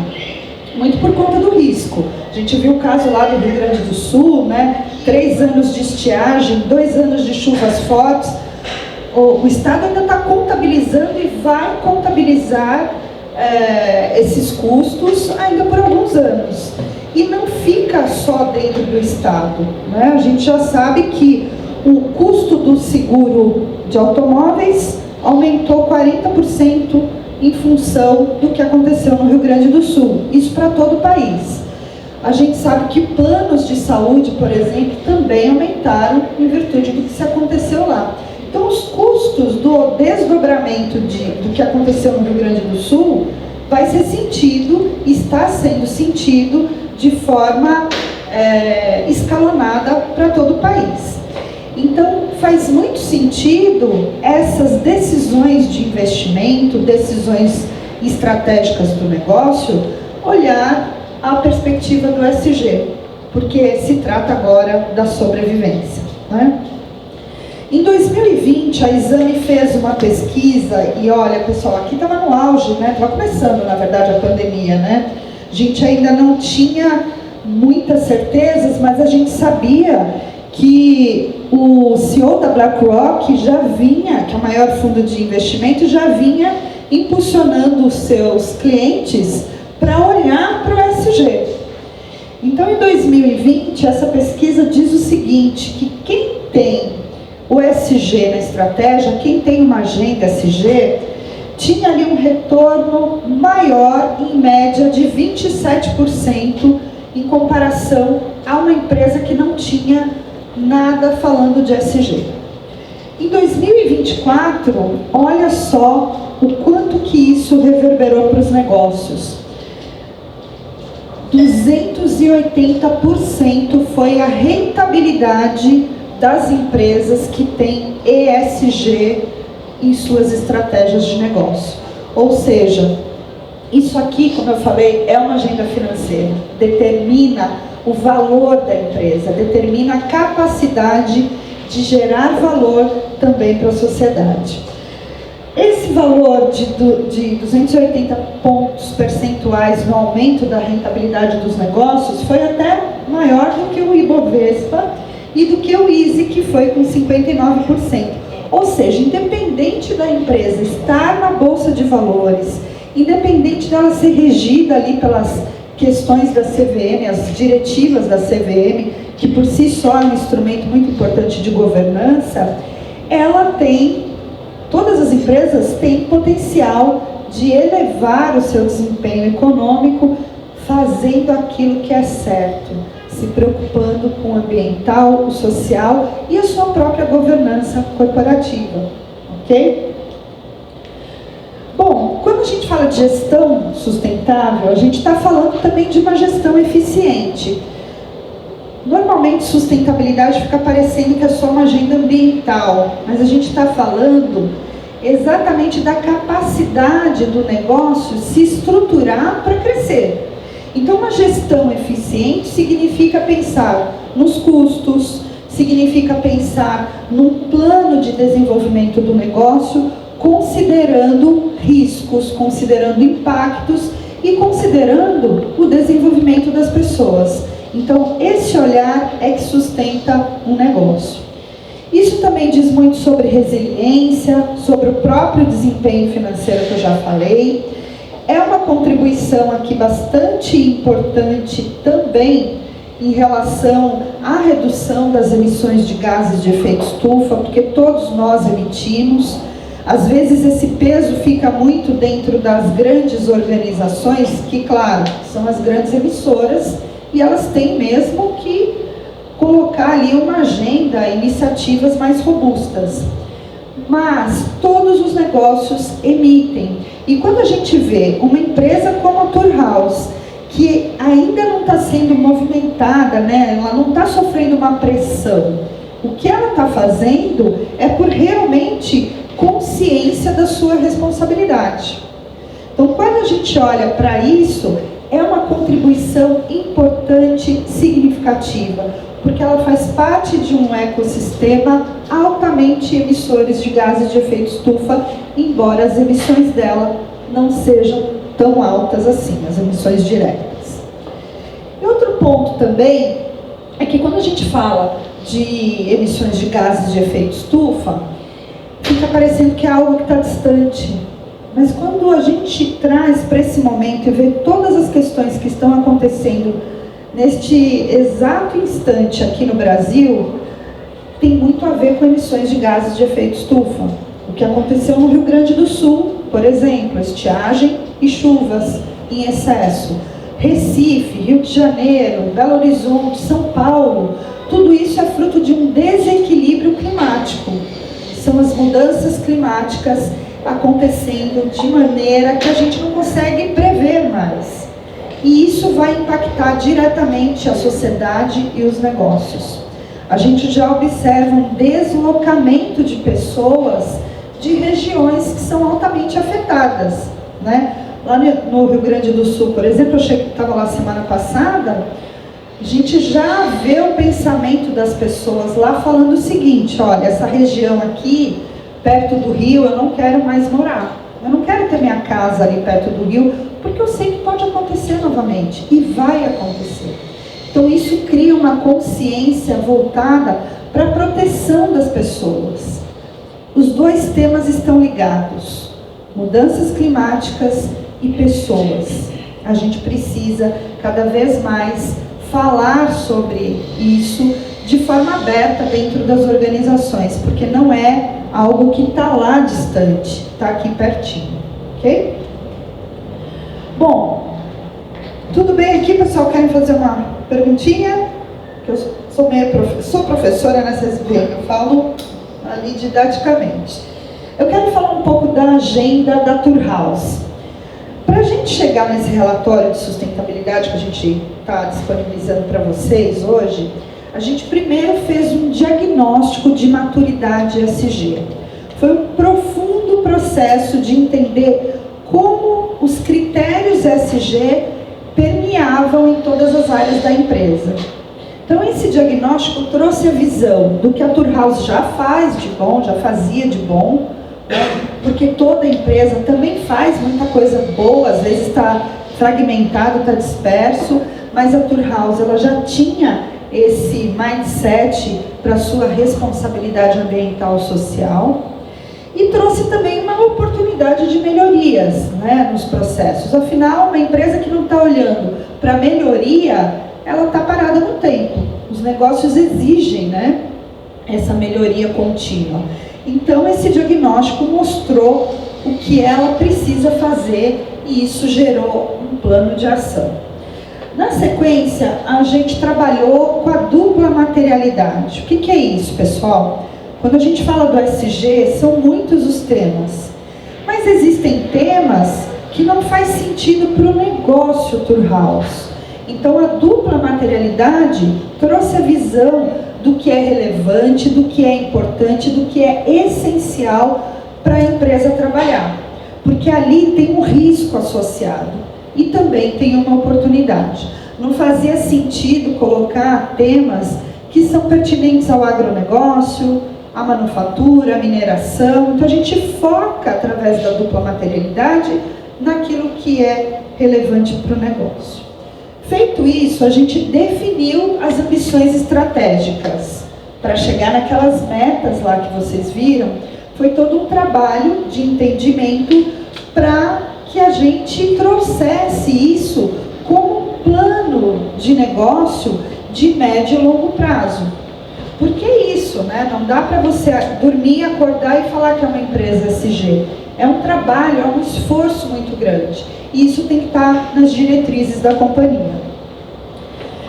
muito por conta do risco. A gente viu o caso lá do Rio Grande do Sul, né? 3 anos de estiagem, 2 anos de chuvas fortes. O Estado ainda está contabilizando e vai contabilizar esses custos ainda por alguns anos. E não fica só dentro do Estado, né? A gente já sabe que o custo do seguro de automóveis aumentou 40% em função do que aconteceu no Rio Grande do Sul. Isso para todo o país. A gente sabe que planos de saúde, por exemplo, também aumentaram em virtude do que se aconteceu lá. Então, os custos do desdobramento do que aconteceu no Rio Grande do Sul vai ser sentido, está sendo sentido de forma escalonada para todo o país. Então, faz muito sentido essas decisões de investimento, decisões estratégicas do negócio, olhar a perspectiva do ESG, porque se trata agora da sobrevivência, né? Em 2020, a Exame fez uma pesquisa, e olha, pessoal, aqui estava no auge, né? Estava começando, na verdade, a pandemia, né? A gente ainda não tinha muitas certezas, mas a gente sabia que o CEO da BlackRock já vinha, que é o maior fundo de investimento, já vinha impulsionando os seus clientes para olhar para o ESG. Então, em 2020, essa pesquisa diz o seguinte, que quem tem o ESG na estratégia, quem tem uma agenda ESG, tinha ali um retorno maior, em média, de 27% em comparação a uma empresa que não tinha nada falando de ESG. Em 2024, olha só o quanto que isso reverberou para os negócios. 280% foi a rentabilidade das empresas que têm ESG em suas estratégias de negócio. Ou seja, isso aqui, como eu falei, é uma agenda financeira, determina o valor da empresa, determina a capacidade de gerar valor também para a sociedade. Esse valor de 280 pontos percentuais no aumento da rentabilidade dos negócios foi até maior do que o Ibovespa e do que o ISE, que foi com 59%. Ou seja, independente da empresa estar na Bolsa de Valores, independente dela ser regida ali pelas questões da CVM, as diretivas da CVM, que por si só é um instrumento muito importante de governança, todas as empresas têm potencial de elevar o seu desempenho econômico fazendo aquilo que é certo, se preocupando com o ambiental, o social e a sua própria governança corporativa, ok? Bom, quando a gente fala de gestão sustentável, a gente está falando também de uma gestão eficiente. Normalmente, sustentabilidade fica parecendo que é só uma agenda ambiental, mas a gente está falando exatamente da capacidade do negócio se estruturar para crescer. Então, uma gestão eficiente significa pensar nos custos, significa pensar num plano de desenvolvimento do negócio, considerando riscos, considerando impactos e considerando o desenvolvimento das pessoas. Então, esse olhar é que sustenta um negócio. Isso também diz muito sobre resiliência, sobre o próprio desempenho financeiro que eu já falei. É uma contribuição aqui bastante importante também em relação à redução das emissões de gases de efeito estufa, porque todos nós emitimos. Às vezes esse peso fica muito dentro das grandes organizações, que, claro, são as grandes emissoras, e elas têm mesmo que colocar ali uma agenda, iniciativas mais robustas. Mas todos os negócios emitem. E quando a gente vê uma empresa como a Turhaus, que ainda não está sendo movimentada, né? Ela não está sofrendo uma pressão, o que ela está fazendo é por realmente consciência da sua responsabilidade. Então, quando a gente olha para isso, é uma contribuição importante, significativa, porque ela faz parte de um ecossistema altamente emissores de gases de efeito estufa, embora as emissões dela não sejam tão altas assim, as emissões diretas. E outro ponto também é que quando a gente fala de emissões de gases de efeito estufa, fica parecendo que é algo que está distante. Mas quando a gente traz para esse momento e vê todas as questões que estão acontecendo neste exato instante aqui no Brasil, tem muito a ver com emissões de gases de efeito estufa. O que aconteceu no Rio Grande do Sul, por exemplo, estiagem e chuvas em excesso. Recife, Rio de Janeiro, Belo Horizonte, São Paulo, tudo isso é fruto de um desequilíbrio climático. São as mudanças climáticas acontecendo de maneira que a gente não consegue prever mais. E isso vai impactar diretamente a sociedade e os negócios. A gente já observa um deslocamento de pessoas de regiões que são altamente afetadas, né? Lá no Rio Grande do Sul, por exemplo, eu estava lá semana passada, a gente já vê o pensamento das pessoas lá falando o seguinte: olha, essa região aqui, perto do rio, eu não quero mais morar. Eu não quero ter minha casa ali perto do rio, porque eu sei que pode acontecer novamente, e vai acontecer. Então isso cria uma consciência voltada para a proteção das pessoas. Os dois temas estão ligados: mudanças climáticas e pessoas. A gente precisa cada vez mais falar sobre isso de forma aberta dentro das organizações, porque não é algo que está lá distante, está aqui pertinho, ok? Bom, tudo bem aqui, pessoal? Querem fazer uma perguntinha? Que eu sou professora, né? Vocês veem, eu falo ali didaticamente. Eu quero falar um pouco da agenda da Turhaus. Para a gente chegar nesse relatório de sustentabilidade que a gente está disponibilizando para vocês hoje, a gente primeiro fez um diagnóstico de maturidade ESG. Foi um profundo processo de entender como os critérios ESG permeavam em todas as áreas da empresa. Então esse diagnóstico trouxe a visão do que a Turhaus já faz de bom, já fazia de bom, né? Porque toda empresa também faz muita coisa boa, às vezes está fragmentado, está disperso, mas a Turhaus ela já tinha esse mindset para sua responsabilidade ambiental e social, e trouxe também uma oportunidade de melhorias, né, nos processos. Afinal, uma empresa que não está olhando para melhoria, ela está parada no tempo. Os negócios exigem, né, essa melhoria contínua. Então, esse diagnóstico mostrou o que ela precisa fazer, e isso gerou um plano de ação. Na sequência, a gente trabalhou com a dupla materialidade. O que é isso, pessoal? Quando a gente fala do ESG, são muitos os temas. Mas existem temas que não faz sentido para o negócio Turhaus. Então, a dupla materialidade trouxe a visão do que é relevante, do que é importante, do que é essencial para a empresa trabalhar. Porque ali tem um risco associado e também tem uma oportunidade. Não fazia sentido colocar temas que são pertinentes ao agronegócio, à manufatura, à mineração. Então a gente foca, através da dupla materialidade, naquilo que é relevante para o negócio. Feito isso, a gente definiu as ambições estratégicas. Para chegar naquelas metas lá que vocês viram, foi todo um trabalho de entendimento para que a gente trouxesse isso como um plano de negócio de médio e longo prazo. Porque é isso, né? Não dá para você dormir, acordar e falar que é uma empresa ESG. É um trabalho, é um esforço muito grande. E isso tem que estar nas diretrizes da companhia.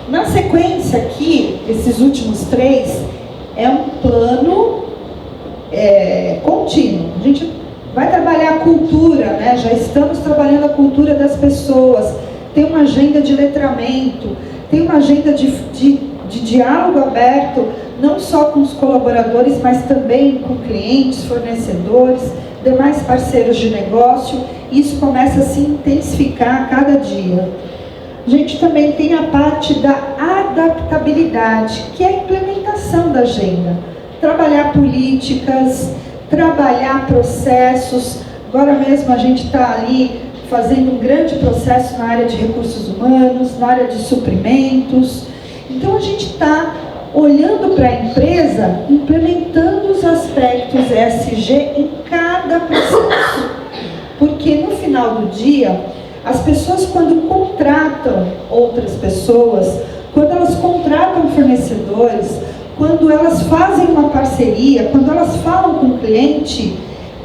Na sequência aqui, esses últimos 3, é um plano contínuo. A gente vai trabalhar a cultura, né? Já estamos trabalhando a cultura das pessoas. Tem uma agenda de letramento, tem uma agenda de diálogo aberto, não só com os colaboradores, mas também com clientes, fornecedores, demais parceiros de negócio. Isso começa a se intensificar a cada dia. A gente também tem a parte da adaptabilidade, que é a implementação da agenda. Trabalhar políticas, trabalhar processos, Agora mesmo a gente está ali fazendo um grande processo na área de recursos humanos, na área de suprimentos. Então a gente está olhando para a empresa, implementando os aspectos ESG em cada processo. Porque no final do dia, as pessoas quando contratam outras pessoas, quando elas contratam fornecedores, quando elas fazem uma parceria, quando elas falam com o cliente,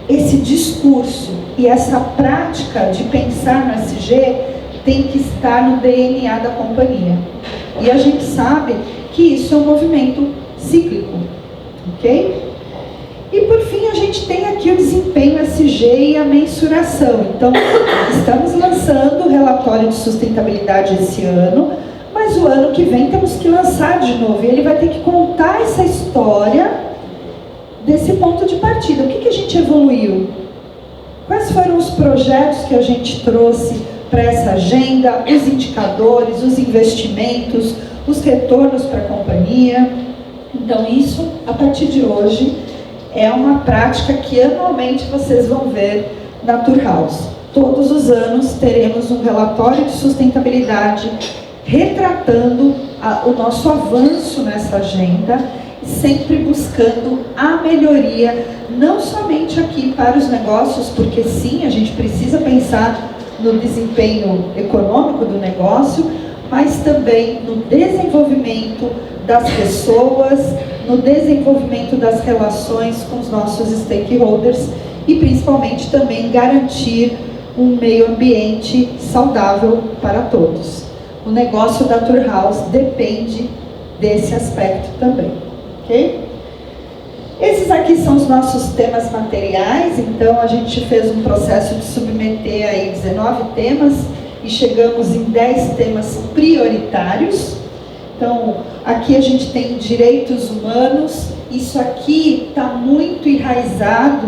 esse discurso e essa prática de pensar no ESG tem que estar no DNA da companhia. E a gente sabe que isso é um movimento cíclico, ok? E por fim a gente tem aqui o desempenho ESG e a mensuração. Então, estamos lançando o relatório de sustentabilidade esse ano, mas o ano que vem temos que lançar de novo. E ele vai ter que contar essa história desse ponto de partida. O que a gente evoluiu? Quais foram os projetos que a gente trouxe para essa agenda, os indicadores, os investimentos, os retornos para a companhia? Então isso, a partir de hoje, é uma prática que anualmente vocês vão ver na Tour House. Todos os anos teremos um relatório de sustentabilidade retratando o nosso avanço nessa agenda, sempre buscando a melhoria, não somente aqui para os negócios, porque sim, a gente precisa pensar no desempenho econômico do negócio, mas também no desenvolvimento das pessoas, no desenvolvimento das relações com os nossos stakeholders e principalmente também garantir um meio ambiente saudável para todos. O negócio da Tour House depende desse aspecto também, ok? Esses aqui são os nossos temas materiais, então a gente fez um processo de submeter aí 19 temas e chegamos em 10 temas prioritários. Então, aqui a gente tem direitos humanos, isso aqui está muito enraizado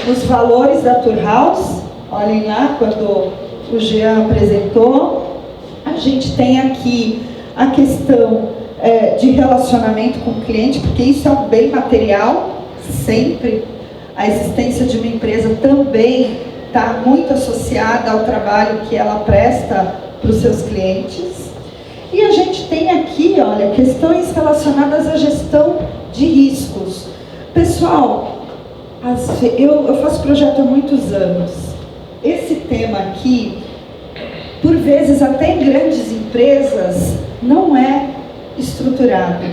nos valores da Tour House. Olhem lá, quando o Jean apresentou, a gente tem aqui a questão de relacionamento com o cliente, porque isso é um bem material, sempre. A existência de uma empresa também está muito associada ao trabalho que ela presta para os seus clientes. E a gente tem aqui, olha, questões relacionadas à gestão de riscos. Pessoal, eu faço projeto há muitos anos. Esse tema aqui, por vezes até em grandes empresas, não é estruturado.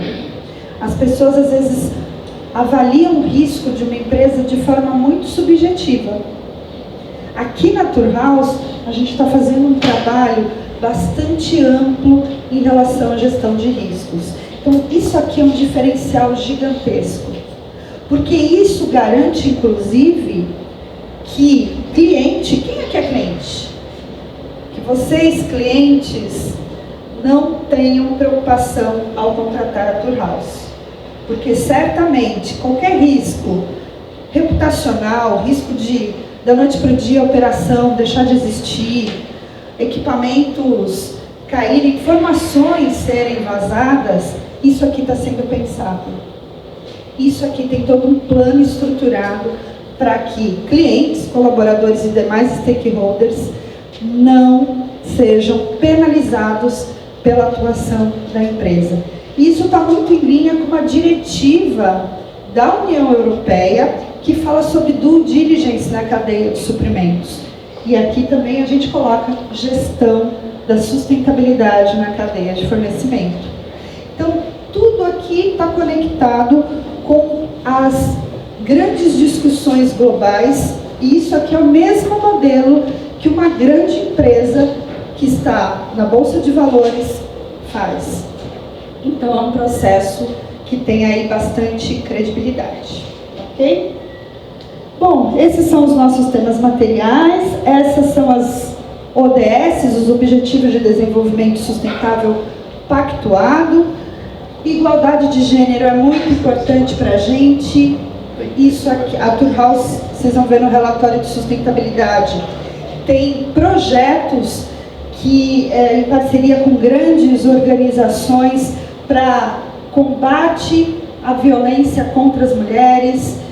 As pessoas às vezes avaliam o risco de uma empresa de forma muito subjetiva. Aqui na Tour House, a gente está fazendo um trabalho bastante amplo em relação à gestão de riscos. Então, isso aqui é um diferencial gigantesco, porque isso garante, inclusive, que cliente, quem é que é cliente? Que vocês, clientes, não tenham preocupação ao contratar a Tour House, porque certamente qualquer risco reputacional, risco de da noite para o dia a operação deixar de existir, equipamentos caírem, informações serem vazadas, isso aqui está sendo pensado. Isso aqui tem todo um plano estruturado para que clientes, colaboradores e demais stakeholders não sejam penalizados pela atuação da empresa. Isso está muito em linha com uma diretiva da União Europeia que fala sobre due diligence na cadeia de suprimentos. E aqui também a gente coloca gestão da sustentabilidade na cadeia de fornecimento. Então, tudo aqui está conectado com as grandes discussões globais, e isso aqui é o mesmo modelo que uma grande empresa que está na Bolsa de Valores faz. Então, é um processo que tem aí bastante credibilidade, ok? Bom, esses são os nossos temas materiais, essas são as ODS, os Objetivos de Desenvolvimento Sustentável Pactuado. Igualdade de gênero é muito importante para a gente. Isso aqui, a Tour House, vocês vão ver no relatório de sustentabilidade, tem projetos que, em parceria com grandes organizações, para combate à violência contra as mulheres.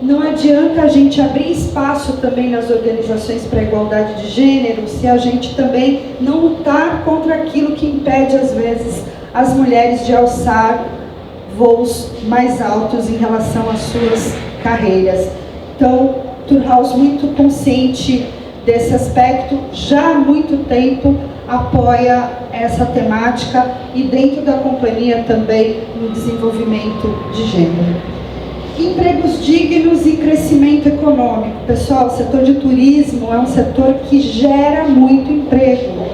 Não adianta a gente abrir espaço também nas organizações para a igualdade de gênero se a gente também não lutar contra aquilo que impede, às vezes, as mulheres de alçar voos mais altos em relação às suas carreiras. Então, Turhaus, muito consciente desse aspecto, já há muito tempo apoia essa temática e dentro da companhia também no desenvolvimento de gênero. Empregos dignos e crescimento econômico. Pessoal, o setor de turismo é um setor que gera muito emprego,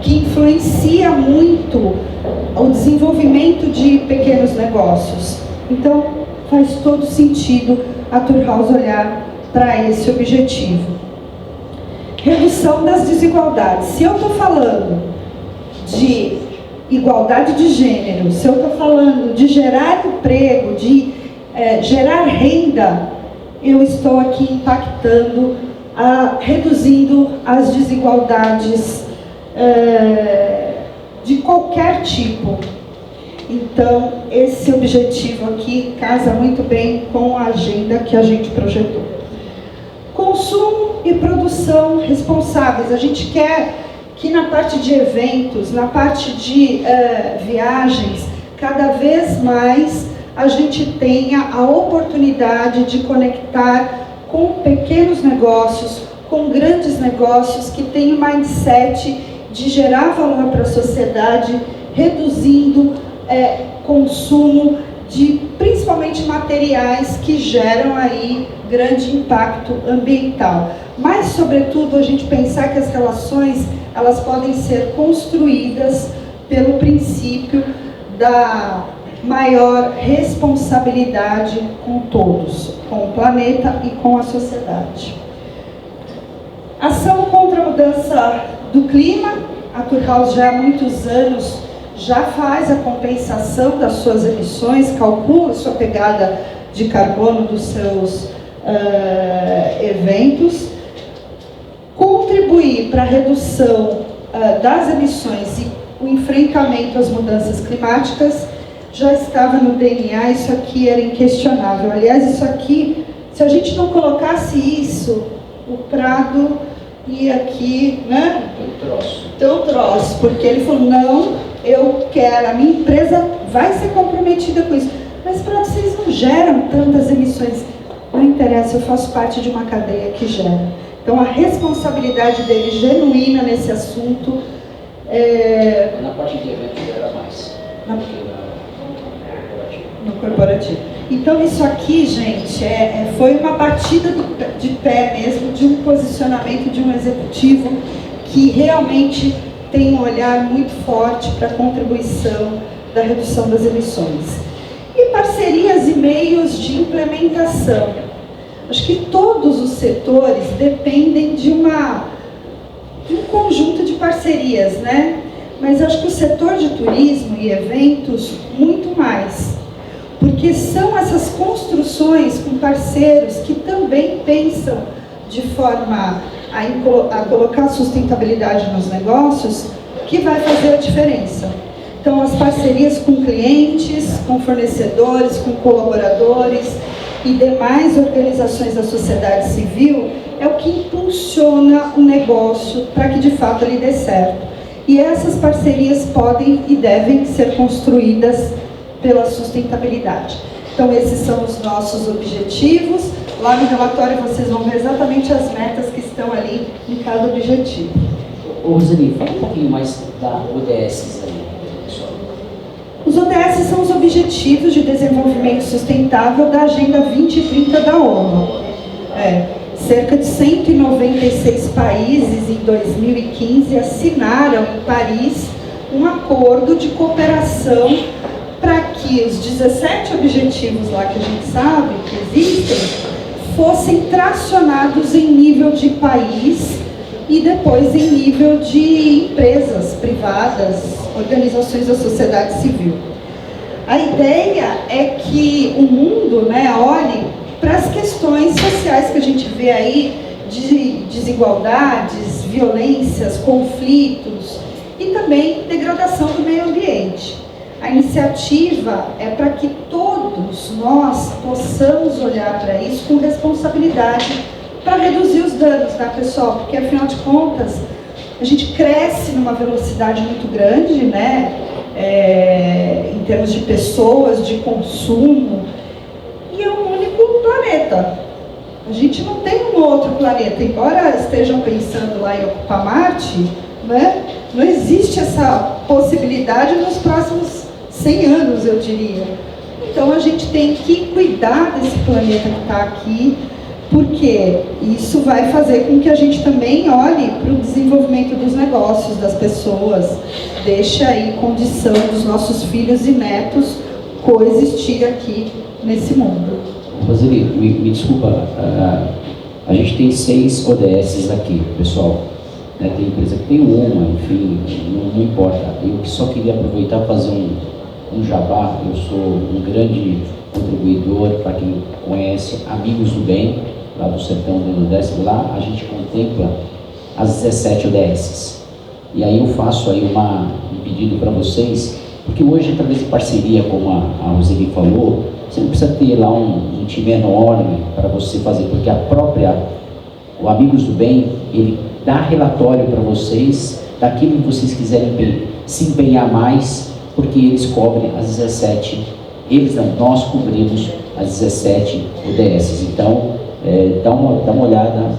que influencia muito o desenvolvimento de pequenos negócios. Então, faz todo sentido a Turhaus olhar para esse objetivo. Redução das desigualdades. Se eu estou falando de igualdade de gênero, se eu estou falando de gerar emprego, de gerar renda, eu estou aqui impactando, reduzindo as desigualdades de qualquer tipo. Então, esse objetivo aqui casa muito bem com a agenda que a gente projetou. Consumo e produção responsáveis. A gente quer que na parte de eventos, na parte de viagens, cada vez mais a gente tenha a oportunidade de conectar com pequenos negócios, com grandes negócios que têm o mindset de gerar valor para a sociedade, reduzindo consumo de principalmente materiais que geram aí grande impacto ambiental. Mas, sobretudo, a gente pensar que as relações elas podem ser construídas pelo princípio da maior responsabilidade com todos, com o planeta e com a sociedade. Ação contra a mudança do clima. A Turhaus já há muitos anos já faz a compensação das suas emissões, calcula sua pegada de carbono dos seus eventos. Contribuir para a redução das emissões e o enfrentamento às mudanças climáticas já estava no DNA, isso aqui era inquestionável. Aliás, isso aqui, se a gente não colocasse isso, o Prado ia aqui, né? Tão troço, porque ele falou, não, eu quero, a minha empresa vai ser comprometida com isso. Mas, Prado, vocês não geram tantas emissões. Não interessa, eu faço parte de uma cadeia que gera. Então, a responsabilidade dele genuína nesse assunto Na parte de evento gera mais. No corporativo. Então, isso aqui, gente, foi uma batida de pé mesmo, de um posicionamento de um executivo que realmente tem um olhar muito forte para a contribuição da redução das emissões. E parcerias e meios de implementação. Acho que todos os setores dependem de um conjunto de parcerias, né? Mas acho que o setor de turismo e eventos, muito mais. Porque são essas construções com parceiros que também pensam de forma a colocar sustentabilidade nos negócios, que vai fazer a diferença. Então, as parcerias com clientes, com fornecedores, com colaboradores e demais organizações da sociedade civil é o que impulsiona o negócio para que de fato ele dê certo. E essas parcerias podem e devem ser construídas pela sustentabilidade. Então, esses são os nossos objetivos. Lá no relatório vocês vão ver exatamente as metas que estão ali em cada objetivo. Ô, Roseli, fala um pouquinho mais da ODS aí, pessoal. Os ODS são os Objetivos de Desenvolvimento Sustentável da Agenda 2030 da ONU. Cerca de 196 países em 2015 assinaram em Paris um acordo de cooperação para que os 17 objetivos lá que a gente sabe que existem fossem tracionados em nível de país e depois em nível de empresas privadas, organizações da sociedade civil. A ideia é que o mundo, olhe para as questões sociais que a gente vê aí, de desigualdades, violências, conflitos e também degradação do meio ambiente. A iniciativa é para que todo todos nós possamos olhar para isso com responsabilidade para reduzir os danos, tá, pessoal? Porque, afinal de contas, a gente cresce numa velocidade muito grande, né? Em termos de pessoas, de consumo, e é um único planeta. A gente não tem um outro planeta. Embora estejam pensando lá em ocupar Marte, né? Não existe essa possibilidade nos próximos 100 anos, eu diria. Então a gente tem que cuidar desse planeta que está aqui, porque isso vai fazer com que a gente também olhe para o desenvolvimento dos negócios, das pessoas, deixe aí condição dos nossos filhos e netos coexistir aqui nesse mundo. Roseli, me desculpa, a gente tem 6 ODS aqui, pessoal. Tem empresa que tem uma, enfim, não importa. Eu só queria aproveitar e fazer um jabá. Eu sou um grande contribuidor, para quem conhece, Amigos do Bem, lá do Sertão do Nordeste. Lá a gente contempla as 17 ODS. E aí eu faço aí um pedido para vocês, porque hoje, através de parceria, como a Roseli falou, você não precisa ter lá um time enorme para você fazer, porque o Amigos do Bem, ele dá relatório para vocês daquilo que vocês quiserem se empenhar mais, porque eles cobrem as 17, nós cobrimos as 17 ODS. Então, dá uma olhada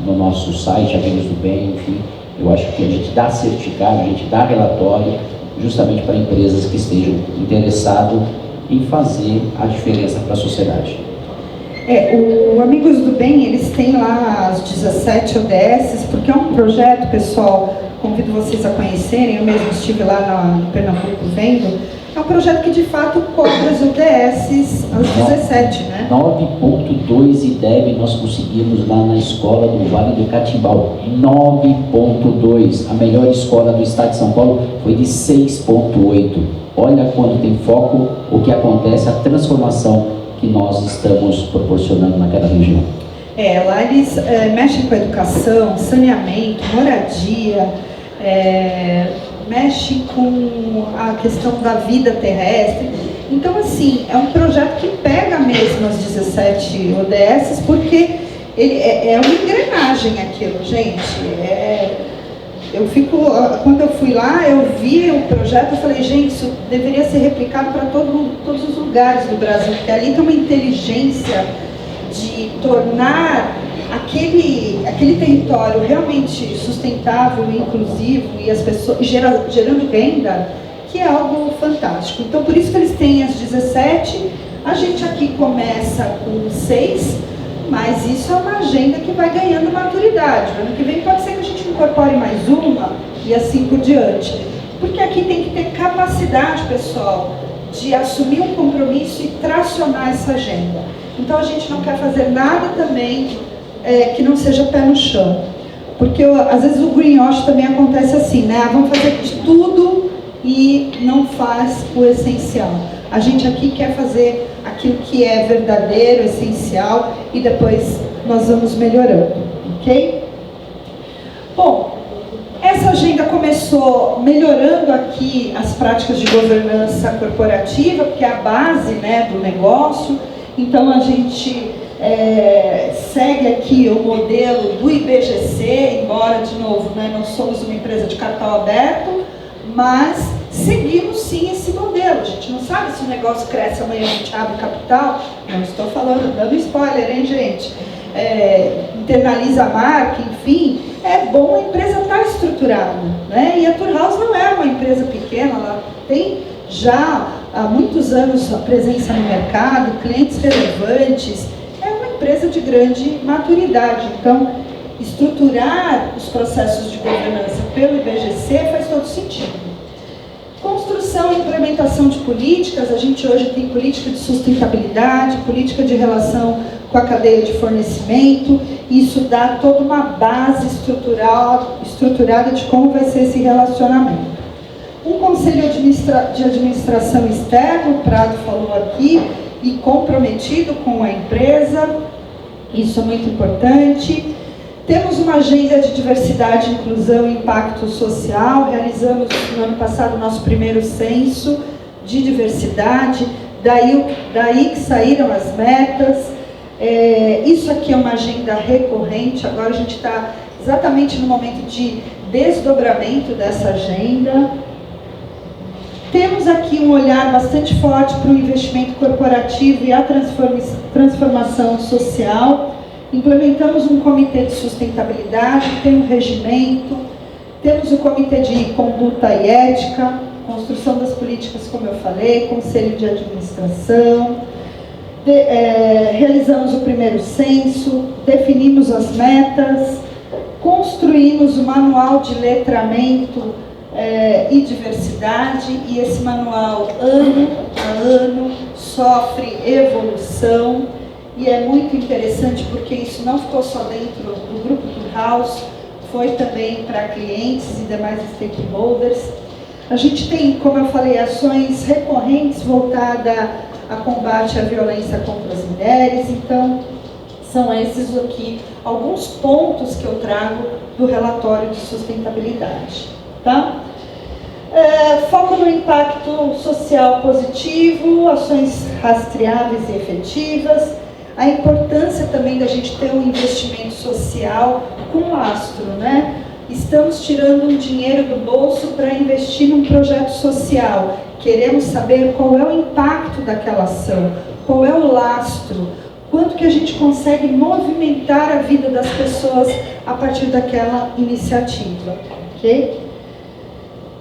no nosso site, Amigos do Bem, enfim, eu acho que a gente dá certificado, a gente dá relatório, justamente para empresas que estejam interessadas em fazer a diferença para a sociedade. O Amigos do Bem, eles têm lá as 17 ODS, porque é um projeto, pessoal, convido vocês a conhecerem, eu mesmo estive lá no Pernambuco vendo, é um projeto que de fato cobre as ODS, as 17, né? 9.2 IDEB nós conseguimos lá na escola do Vale do Catimbau, 9.2, a melhor escola do estado de São Paulo foi de 6.8. Olha quando tem foco, o que acontece, a transformação que nós estamos proporcionando naquela região. Lá eles mexem com a educação, saneamento, moradia, mexem com a questão da vida terrestre. Então, assim, é um projeto que pega mesmo as 17 ODS, porque ele é uma engrenagem aquilo, gente. Quando eu fui lá, eu vi o projeto, eu falei, gente, isso deveria ser replicado para todos os lugares do Brasil, porque ali tem uma inteligência de tornar aquele território realmente sustentável e inclusivo, e as pessoas gerando renda, que é algo fantástico. Então, por isso que eles têm as 17, a gente aqui começa com 6, mas isso é uma agenda que vai ganhando maturidade. O ano que vem pode ser que a gente incorpore mais uma e assim por diante. Porque aqui tem que ter capacidade, pessoal, de assumir um compromisso e tracionar essa agenda. Então a gente não quer fazer nada também que não seja pé no chão. Porque às vezes o greenwash também acontece assim, né? Vamos fazer de tudo e não faz o essencial. A gente aqui quer fazer aquilo que é verdadeiro, essencial, e depois nós vamos melhorando, ok? Bom, essa agenda começou melhorando aqui as práticas de governança corporativa, porque é a base, né, do negócio. Então a gente segue aqui o modelo do IBGC, embora, de novo, né, não somos uma empresa de capital aberto, mas seguimos sim esse modelo. A gente não sabe se o negócio cresce amanhã, a gente abre capital. Não estou falando, dando spoiler, hein, gente? Internaliza a marca, enfim. É bom a empresa estar estruturada, né? E a Turhaus não é uma empresa pequena, ela tem já há muitos anos a presença no mercado, clientes relevantes, é uma empresa de grande maturidade. Então, estruturar os processos de governança pelo IBGC faz todo sentido. Construção e implementação de políticas, a gente hoje tem política de sustentabilidade, política de relação com a cadeia de fornecimento, isso dá toda uma base estruturada de como vai ser esse relacionamento. Um conselho de administração externo, o Prado falou aqui, e comprometido com a empresa, isso é muito importante. Temos uma agenda de diversidade, inclusão e impacto social. Realizamos no ano passado o nosso primeiro censo de diversidade. daí que saíram as metas. Isso aqui é uma agenda recorrente, agora a gente está exatamente no momento de desdobramento dessa agenda. Temos aqui um olhar bastante forte para o investimento corporativo e a transformação social. Implementamos um comitê de sustentabilidade, tem um regimento, temos o comitê de conduta e ética, construção das políticas, como eu falei, conselho de administração, realizamos o primeiro censo, definimos as metas, construímos o manual de letramento e diversidade, e esse manual, ano a ano, sofre evolução, e é muito interessante porque isso não ficou só dentro do grupo Tour House, foi também para clientes e demais stakeholders. A gente tem, como eu falei, ações recorrentes voltadas a combate à violência contra as mulheres. Então, são esses aqui alguns pontos que eu trago do relatório de sustentabilidade. Tá? Foco no impacto social positivo, ações rastreáveis e efetivas, a importância também da gente ter um investimento social com lastro, né? Estamos tirando um dinheiro do bolso para investir num projeto social. Queremos saber qual é o impacto daquela ação, qual é o lastro, quanto que a gente consegue movimentar a vida das pessoas a partir daquela iniciativa, ok?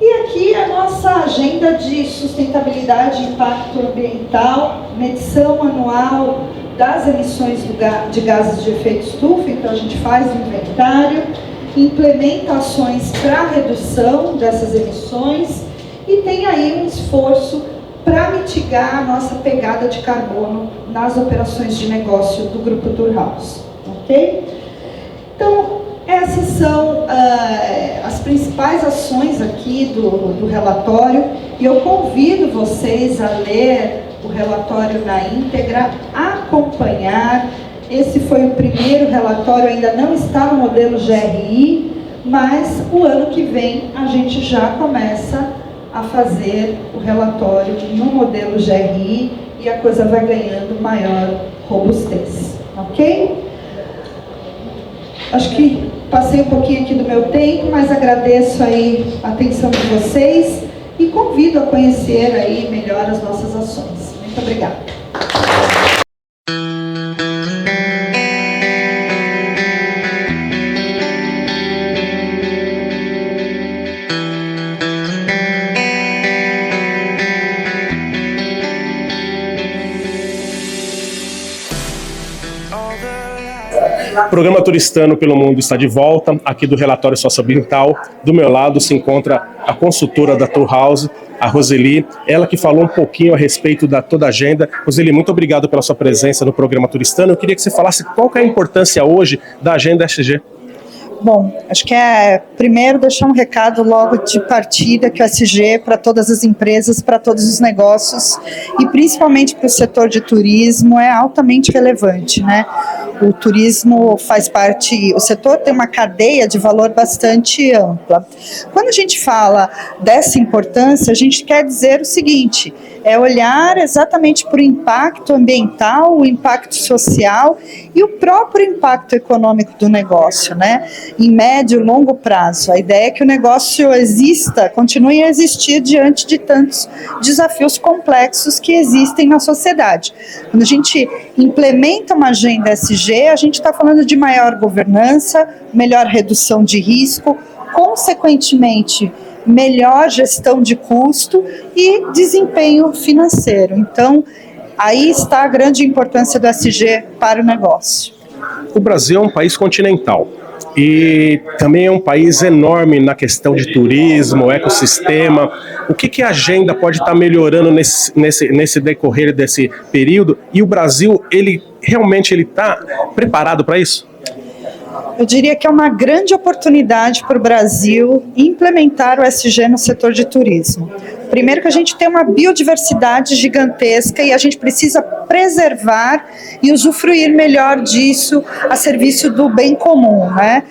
E aqui a nossa agenda de sustentabilidade e impacto ambiental, medição anual das emissões de gases de efeito estufa. Então a gente faz um inventário, implementa ações para redução dessas emissões e tem aí um esforço para mitigar a nossa pegada de carbono nas operações de negócio do Grupo Tour House, ok? Então, essas são as principais ações aqui do relatório, e eu convido vocês a ler o relatório na íntegra, acompanhar. Esse foi o primeiro relatório, ainda não está no modelo GRI, mas o ano que vem a gente já começa a fazer o relatório no modelo GRI e a coisa vai ganhando maior robustez, ok? Acho que passei um pouquinho aqui do meu tempo, mas agradeço aí a atenção de vocês e convido a conhecer aí melhor as nossas ações. Muito obrigada. O programa Turistano pelo Mundo está de volta, aqui do Relatório Socioambiental. Do meu lado se encontra a consultora da Tour House, a Roseli, ela que falou um pouquinho a respeito da toda a agenda. Roseli, muito obrigado pela sua presença no programa Turistano. Eu queria que você falasse qual que é a importância hoje da agenda SG. Bom, acho que primeiro deixar um recado logo de partida que o SG para todas as empresas, para todos os negócios e principalmente para o setor de turismo é altamente relevante, né? O turismo faz parte, o setor tem uma cadeia de valor bastante ampla. Quando a gente fala dessa importância, a gente quer dizer o seguinte, é olhar exatamente para o impacto ambiental, o impacto social e o próprio impacto econômico do negócio, né? Em médio e longo prazo. A ideia é que o negócio exista, continue a existir diante de tantos desafios complexos que existem na sociedade. Quando a gente implementa uma agenda SG, a gente está falando de maior governança, melhor redução de risco, consequentemente, melhor gestão de custo e desempenho financeiro. Então, aí está a grande importância do SG para o negócio. O Brasil é um país continental e também é um país enorme na questão de turismo, ecossistema. O que a agenda pode estar melhorando nesse decorrer desse período? E o Brasil, ele realmente está preparado para isso? Eu diria que é uma grande oportunidade para o Brasil implementar o SG no setor de turismo. Primeiro que a gente tem uma biodiversidade gigantesca e a gente precisa preservar e usufruir melhor disso a serviço do bem comum, né?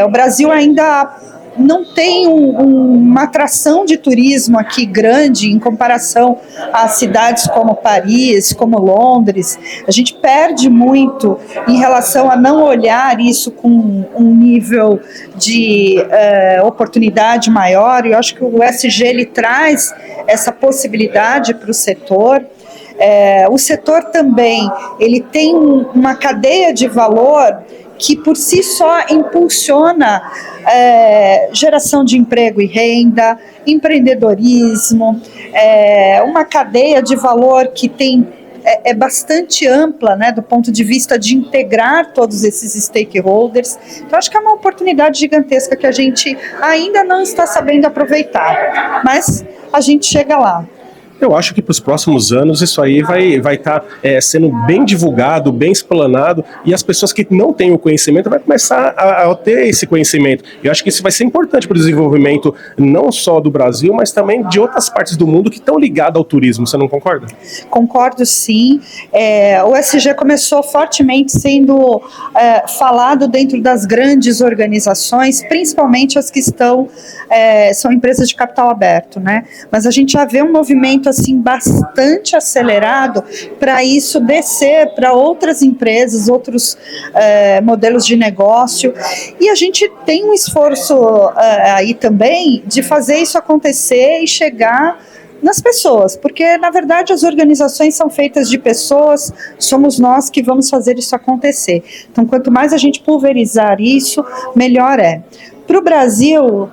O Brasil ainda não tem uma atração de turismo aqui grande em comparação a cidades como Paris, como Londres. A gente perde muito em relação a não olhar isso com um nível de oportunidade maior, e eu acho que o ESG ele traz essa possibilidade para o setor. O setor também ele tem uma cadeia de valor que por si só impulsiona geração de emprego e renda, empreendedorismo, uma cadeia de valor que é bastante ampla, né, do ponto de vista de integrar todos esses stakeholders. Então, acho que é uma oportunidade gigantesca que a gente ainda não está sabendo aproveitar, mas a gente chega lá. Eu acho que para os próximos anos isso aí vai estar sendo bem divulgado, bem explanado, e as pessoas que não têm o conhecimento vão começar a ter esse conhecimento. Eu acho que isso vai ser importante para o desenvolvimento não só do Brasil, mas também de outras partes do mundo que estão ligadas ao turismo. Você não concorda? Concordo, sim. O ESG começou fortemente sendo falado dentro das grandes organizações, principalmente as que são empresas de capital aberto, né? Mas a gente já vê um movimento assim bastante acelerado para isso descer para outras empresas, outros modelos de negócio, e a gente tem um esforço aí também de fazer isso acontecer e chegar nas pessoas, porque na verdade as organizações são feitas de pessoas, somos nós que vamos fazer isso acontecer. Então, quanto mais a gente pulverizar isso, melhor é. Para o Brasil,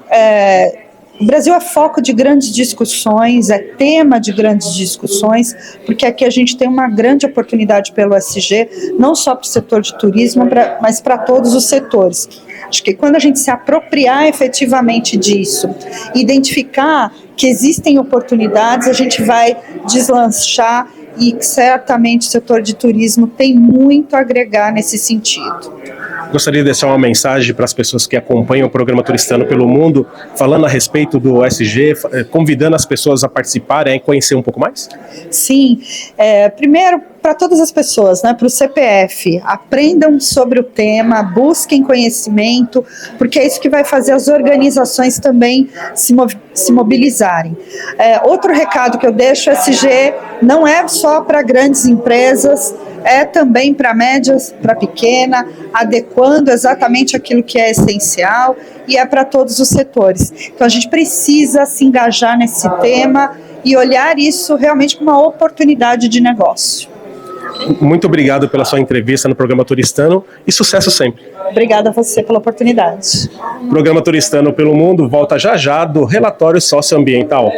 o Brasil é foco de grandes discussões, é tema de grandes discussões, porque aqui a gente tem uma grande oportunidade pelo ESG, não só para o setor de turismo, mas para todos os setores. Acho que quando a gente se apropriar efetivamente disso, identificar que existem oportunidades, a gente vai deslanchar, e certamente o setor de turismo tem muito a agregar nesse sentido. Gostaria de deixar uma mensagem para as pessoas que acompanham o programa Turistano pelo Mundo, falando a respeito do ESG, convidando as pessoas a participarem e conhecer um pouco mais? Sim, primeiro para todas as pessoas, né, para o CPF, aprendam sobre o tema, busquem conhecimento, porque é isso que vai fazer as organizações também se mobilizarem. Outro recado que eu deixo, o ESG não é só para grandes empresas, é também para médias, para pequena, adequando exatamente aquilo que é essencial, e é para todos os setores. Então a gente precisa se engajar nesse tema e olhar isso realmente como uma oportunidade de negócio. Muito obrigado pela sua entrevista no programa Turistano e sucesso sempre. Obrigada a você pela oportunidade. O programa Turistano pelo Mundo volta já do relatório socioambiental.